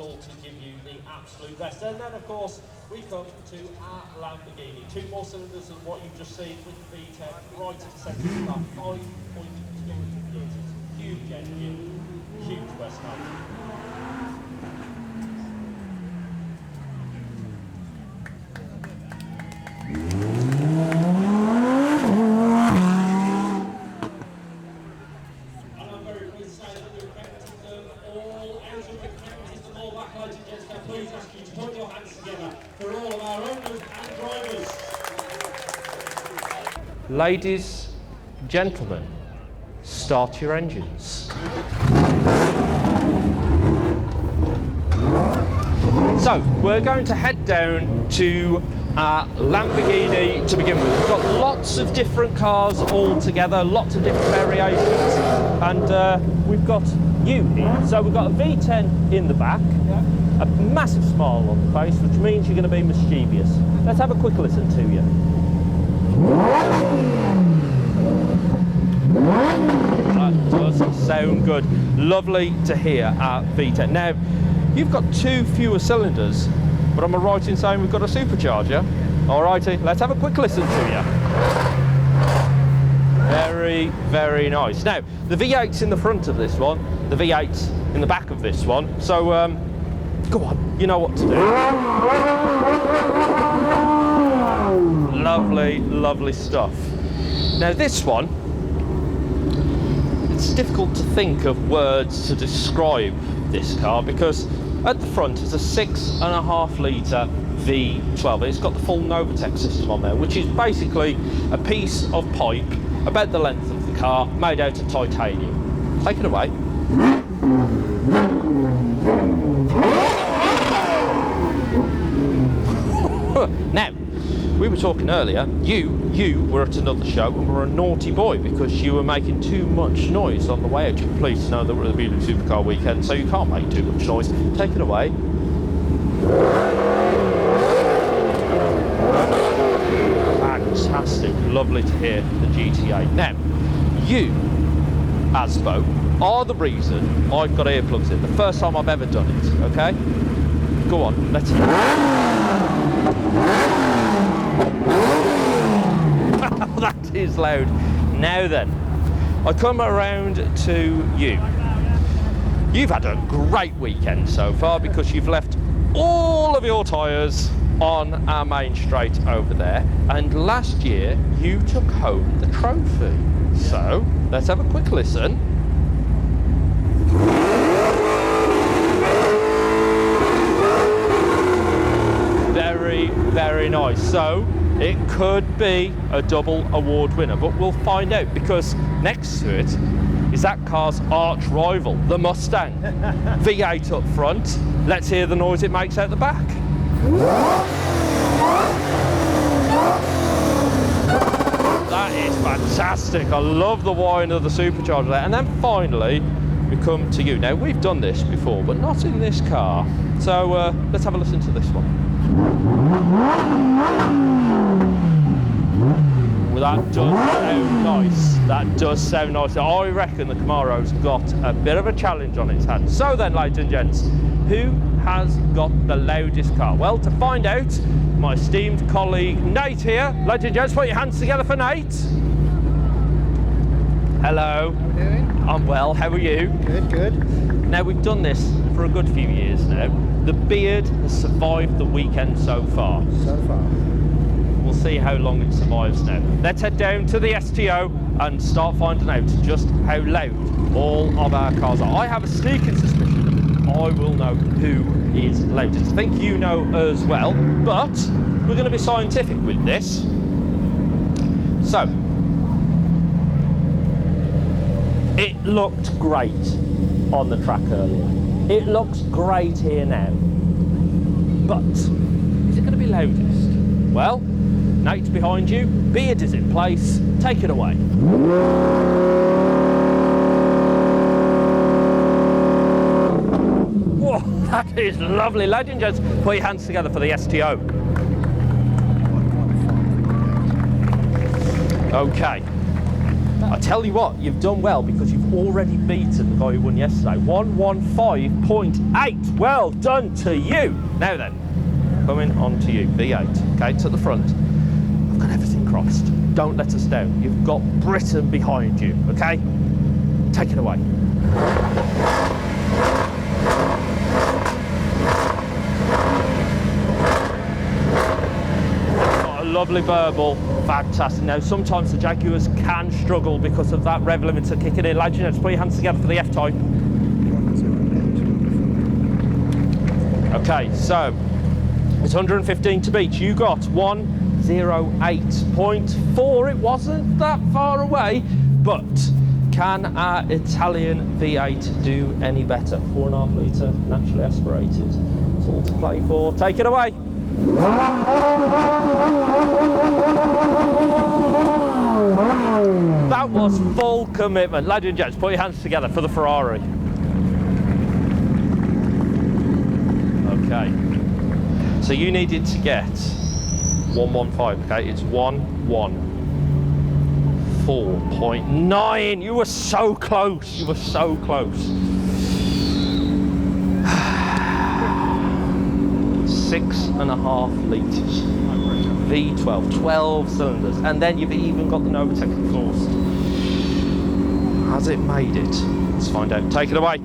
To give you the absolute best. And then of course we come to our Lamborghini. 2 more cylinders than what you've just seen with the V10 right at the centre of that 5.2 litres. Huge engine, huge West Ham. Please ask you to put your hands together for all of our owners and drivers. Ladies, gentlemen, start your engines. So, we're going to head down to Lamborghini to begin with. We've got lots of different cars all together, lots of different variations, and we've got you here. So we've got a V10 in the back, a massive smile on the face, which means you're going to be mischievous. Let's have a quick listen to you. That does sound good. Lovely to hear our V10. Now, you've got 2 fewer cylinders, but am I right in saying we've got a supercharger? Alrighty, let's have a quick listen to you. Very, very nice. Now, the V8's in the front of this one, the V8's in the back of this one, so go on, you know what to do. Lovely, lovely stuff. Now this one, it's difficult to think of words to describe this car because at the front is a 6.5 litre V12. It's got the full Novatec system on there, which is basically a piece of pipe about the length of the car made out of titanium. Take it away. Now, we were talking earlier, you were at another show and were a naughty boy because you were making too much noise on the way out. You're pleased to know that we're at the Beaulieu Supercar Weekend, so you can't make too much noise. Take it away. Fantastic, lovely to hear the GTA. Now, you, Asbo, are the reason I've got earplugs in. The first time I've ever done it, okay? Go on, let's hear it. That is loud. Now then, I come around to you. You've had a great weekend so far because you've left all of your tyres on our main straight over there, and last year you took home the trophy. So let's have a quick listen. Very, very nice. So it could be a double award winner, but we'll find out because next to it is that car's arch rival, the Mustang. V8 up front. Let's hear the noise it makes out the back. That is fantastic. I love the whine of the supercharger there. And then finally, we come to you. Now, we've done this before, but not in this car. So let's have a listen to this one. Well, that does sound nice. That does sound nice. I reckon the Camaro's got a bit of a challenge on its hands. So then, ladies and gents, who has got the loudest car? Well, to find out, my esteemed colleague Nate here. Ladies and gents, put your hands together for Nate. Hello. How are you doing? I'm well, how are you? Good, good. Now, we've done this for a good few years now. The Beard has survived the weekend so far. So far. We'll see how long it survives now. Let's head down to the STO and start finding out just how loud all of our cars are. I have a sneaking suspicion I will know who is loudest. I think you know as well, but we're going to be scientific with this. So, it looked great on the track earlier. It looks great here now. But is it going to be loudest? Well, Nate's behind you, beard is in place, take it away. Whoa, that is lovely. Ladies and gents, put your hands together for the STO. Okay. I tell you what, you've done well because you've already beaten the guy who won yesterday. 115.8. Well done to you. Now then, coming on to you, V8. Okay, to the front. I've got everything crossed. Don't let us down. You've got Britain behind you, okay? Take it away. Got a lovely verbal. Fantastic. Now, sometimes the Jaguars can struggle because of that rev limiter kicking in. Ladies and gents, put your hands together for the F-type. Okay, so it's 115 to beat. You got 108.4. It wasn't that far away, but can our Italian V8 do any better? 4.5 litre, naturally aspirated. It's all to play for. Take it away. That was full commitment. Ladies and gents, put your hands together for the Ferrari. Okay. So you needed to get 115, okay? It's 114.9. You were so close. You were so close. 6.5 litres. V12, 12 cylinders, and then you've even got the Novatec exhaust. Has it made it? Let's find out. Take it away.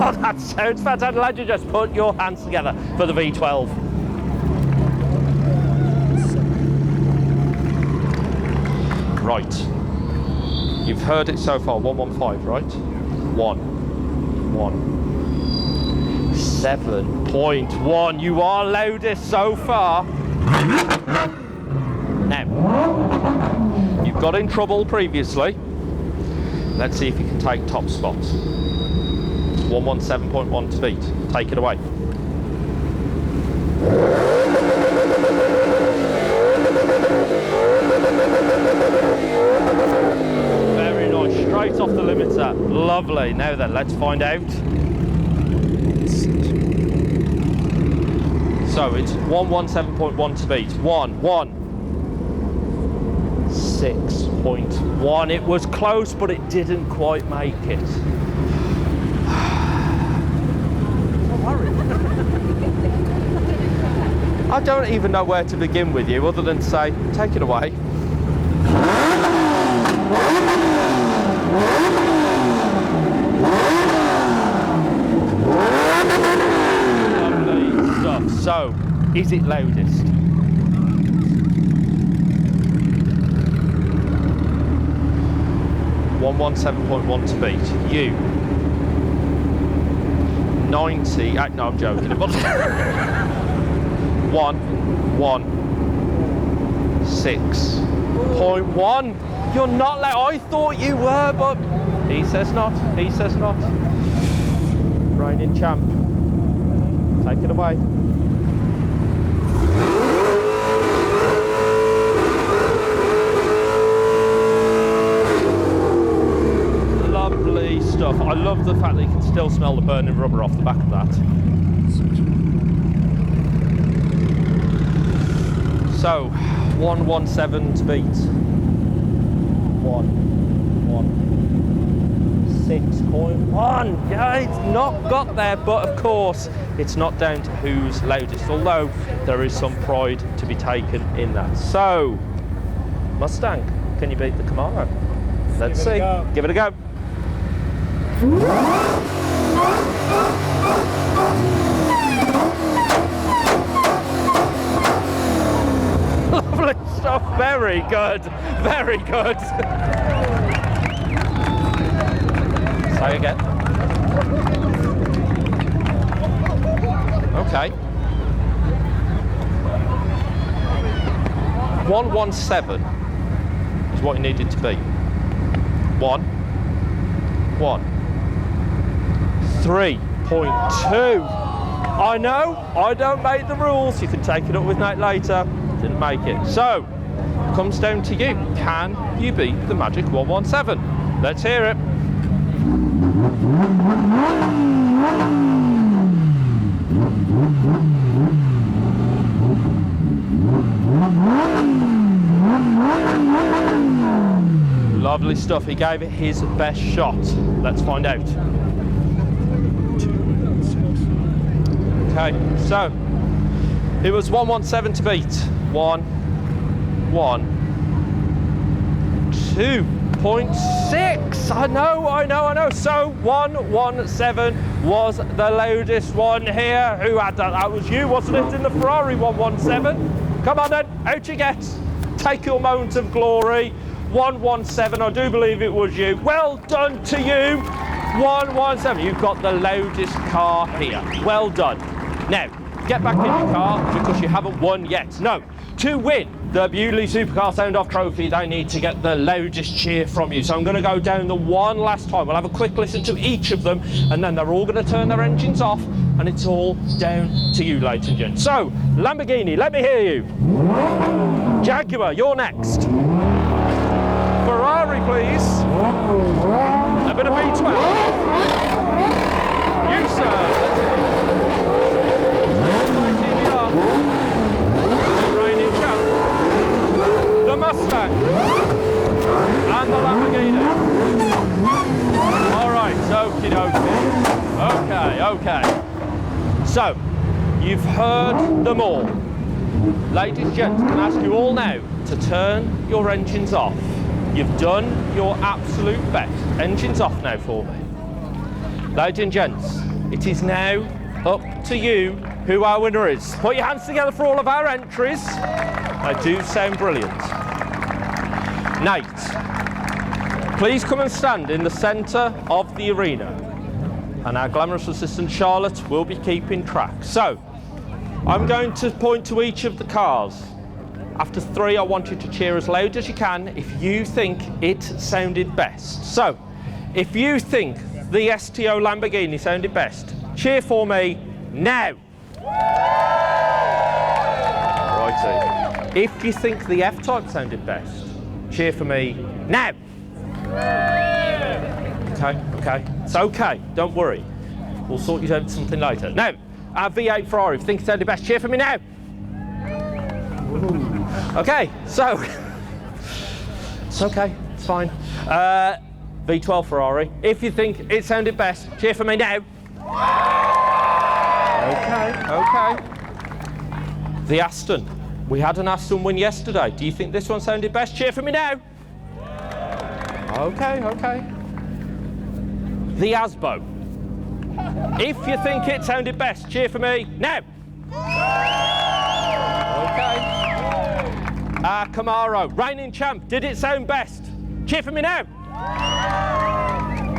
Oh, that sounds fantastic. Lad, you just put your hands together for the V12. Right. You've heard it so far, 115, right? 7.1. You are loudest so far. Now, you've got in trouble previously. Let's see if you can take top spot. 117.1 to beat. Take it away. Very nice, straight off the limiter. Lovely. Now then, let's find out. So it's 117.1 to beat. 116.1. It was close, but it didn't quite make it. I'm worried. I don't even know where to begin with you, other than to say, take it away. Lovely stuff. So, is it loudest? .117 to beat. You 90. No, I'm joking. 116.1. You're not loud. I thought you were, but he says not. He says not. Reigning champ. Take it away. Lovely stuff. I love the fact that you can still smell the burning rubber off the back of that. So, 117 to beat. 116.1. Yeah, it's not got there, but of course, it's not down to who's loudest, although there is some pride to be taken in that. So, Mustang, can you beat the Camaro? Let's see. Give it a go. Lovely stuff. Very good. Very good. Say again. Okay. 117 is what you needed to be. 1, 3.2. I know, I don't make the rules. You can take it up with Nate later. Didn't make it. So, it comes down to you. Can you beat the magic 117? Let's hear it. Lovely stuff. He gave it his best shot. Let's find out. Okay, so it was 117 to beat. 2.6. I know. So 117 was the loudest one here. Who had that? That was you, wasn't it? In the Ferrari 117. Come on then, out you get. Take your moment of glory. 117, I do believe it was you. Well done to you. 117, you've got the loudest car here. Well done. Now, get back in your car because you haven't won yet. No, to win the Beaulieu Supercar Sound Off trophy, they need to get the loudest cheer from you. So I'm going to go down the one last time. We'll have a quick listen to each of them, and then they're all going to turn their engines off, and it's all down to you, ladies and gents. So, Lamborghini, let me hear you. Jaguar, you're next. Ferrari, please. A bit of B12. You, sir. The Mustang and the Lamborghini. All right, okie dokie. Okay. So, you've heard them all. Ladies and gents, can I ask you all now to turn your engines off? You've done your absolute best. Engines off now for me. Ladies and gents, it is now up to you who our winner is. Put your hands together for all of our entries. They do sound brilliant. Nate, please come and stand in the centre of the arena. And our glamorous assistant Charlotte will be keeping track. So, I'm going to point to each of the cars. After 3, I want you to cheer as loud as you can if you think it sounded best. So, if you think the STO Lamborghini sounded best, cheer for me now. Righty. If you think the F-Type sounded best, cheer for me now. Okay. It's okay, don't worry. We'll sort you out something later. Now, our V8 Ferrari, if you think it sounded best, cheer for me now. Okay, so, it's okay, it's fine. V12 Ferrari, if you think it sounded best, cheer for me now. Okay. The Aston, we had an Aston win yesterday. Do you think this one sounded best? Cheer for me now. Okay. The Asbo, if you think it sounded best, cheer for me now. Okay. Camaro, reigning champ, did it sound best? Cheer for me now.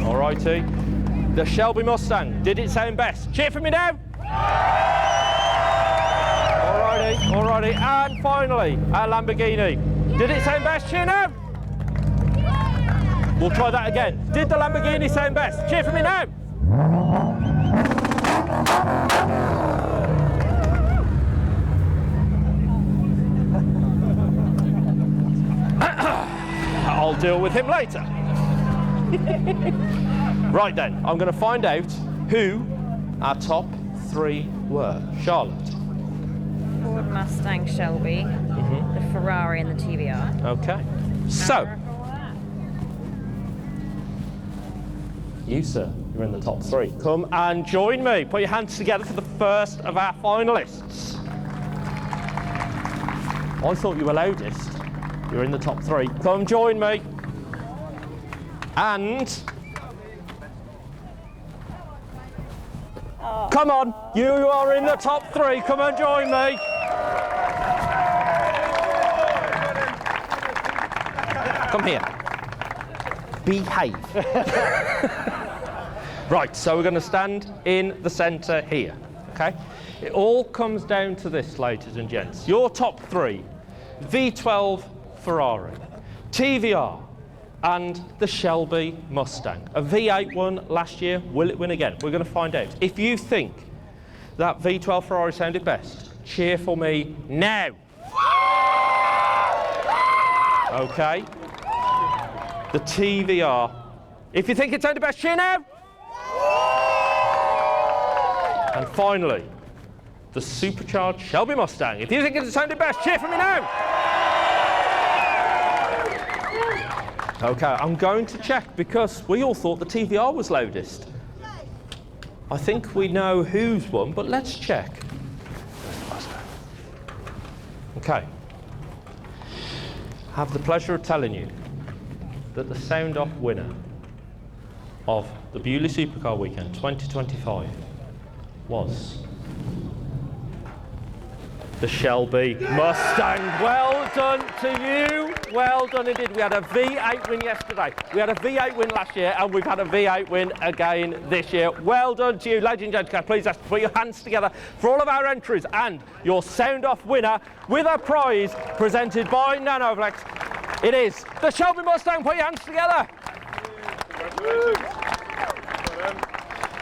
Alrighty. The Shelby Mustang, did it sound best? Cheer for me now. Alrighty. And finally, our Lamborghini, did it sound best? Cheer now. We'll try that again. Did the Lamborghini sound best? Cheer for me now. I'll deal with him later. Right then, I'm going to find out who our top 3 were. Charlotte. Ford Mustang Shelby, the Ferrari and the TVR. Okay. So, you, sir, you're in the top 3. Come and join me. Put your hands together for the first of our finalists. I thought you were loudest. You're in the top 3. Come join me. And come on, you are in the top 3. Come and join me. Come here. Behave. Right, so we're going to stand in the centre here, okay? It all comes down to this, ladies and gents. Your top 3 V12 Ferrari, TVR, and the Shelby Mustang. A V8 won last year. Will it win again? We're going to find out. If you think that V12 Ferrari sounded best, cheer for me now. Okay. The TVR. If you think it sounded best, cheer now. And finally, the supercharged Shelby Mustang. If you think it sounded best, cheer for me now. Okay, I'm going to check because we all thought the TVR was loudest. I think we know who's won, but let's check. Okay. I have the pleasure of telling you that the Sound Off winner of the Beaulieu Supercar Weekend 2025 was the Shelby Mustang. Well done to you. Well done indeed. We had a V8 win yesterday. We had a V8 win last year, and we've had a V8 win again this year. Well done to you, ladies and gentlemen. Please ask to put your hands together for all of our entries and your Sound Off winner with a prize presented by Nanovlex. It is the Shelby Mustang. Put your hands together.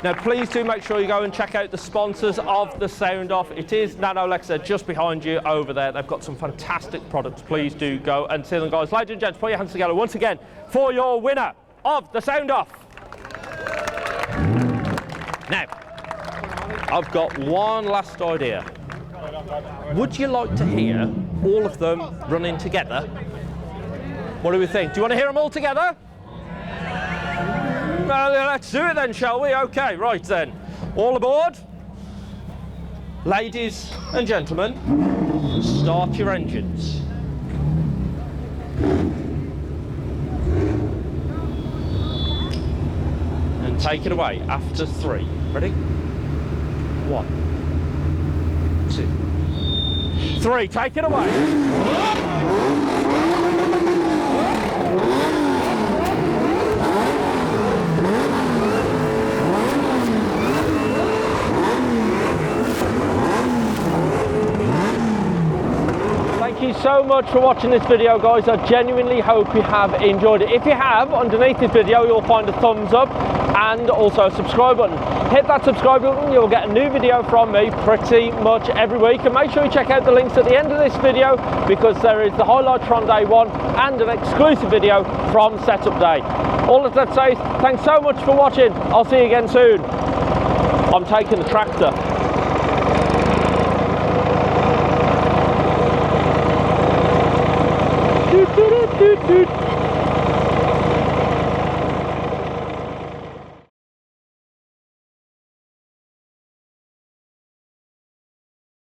Now, please do make sure you go and check out the sponsors of the Sound Off. It is Nanolexa just behind you over there. They've got some fantastic products. Please do go and see them, guys. Ladies and gents, put your hands together once again for your winner of the Sound Off. Now, I've got one last idea. Would you like to hear all of them running together? What do we think? Do you want to hear them all together? Well, let's do it then, shall we? Okay, right then. All aboard. Ladies and gentlemen, start your engines. And take it away after 3. Ready? 1, 2, 3. Take it away. Thank you so much for watching this video, guys. I genuinely hope you have enjoyed it. If you have, underneath this video you'll find a thumbs up and also a subscribe button. Hit that subscribe button, you'll get a new video from me pretty much every week, and make sure you check out the links at the end of this video because there is the highlights from day 1 and an exclusive video from setup day. All of that says, thanks so much for watching. I'll see you again soon. I'm taking the tractor.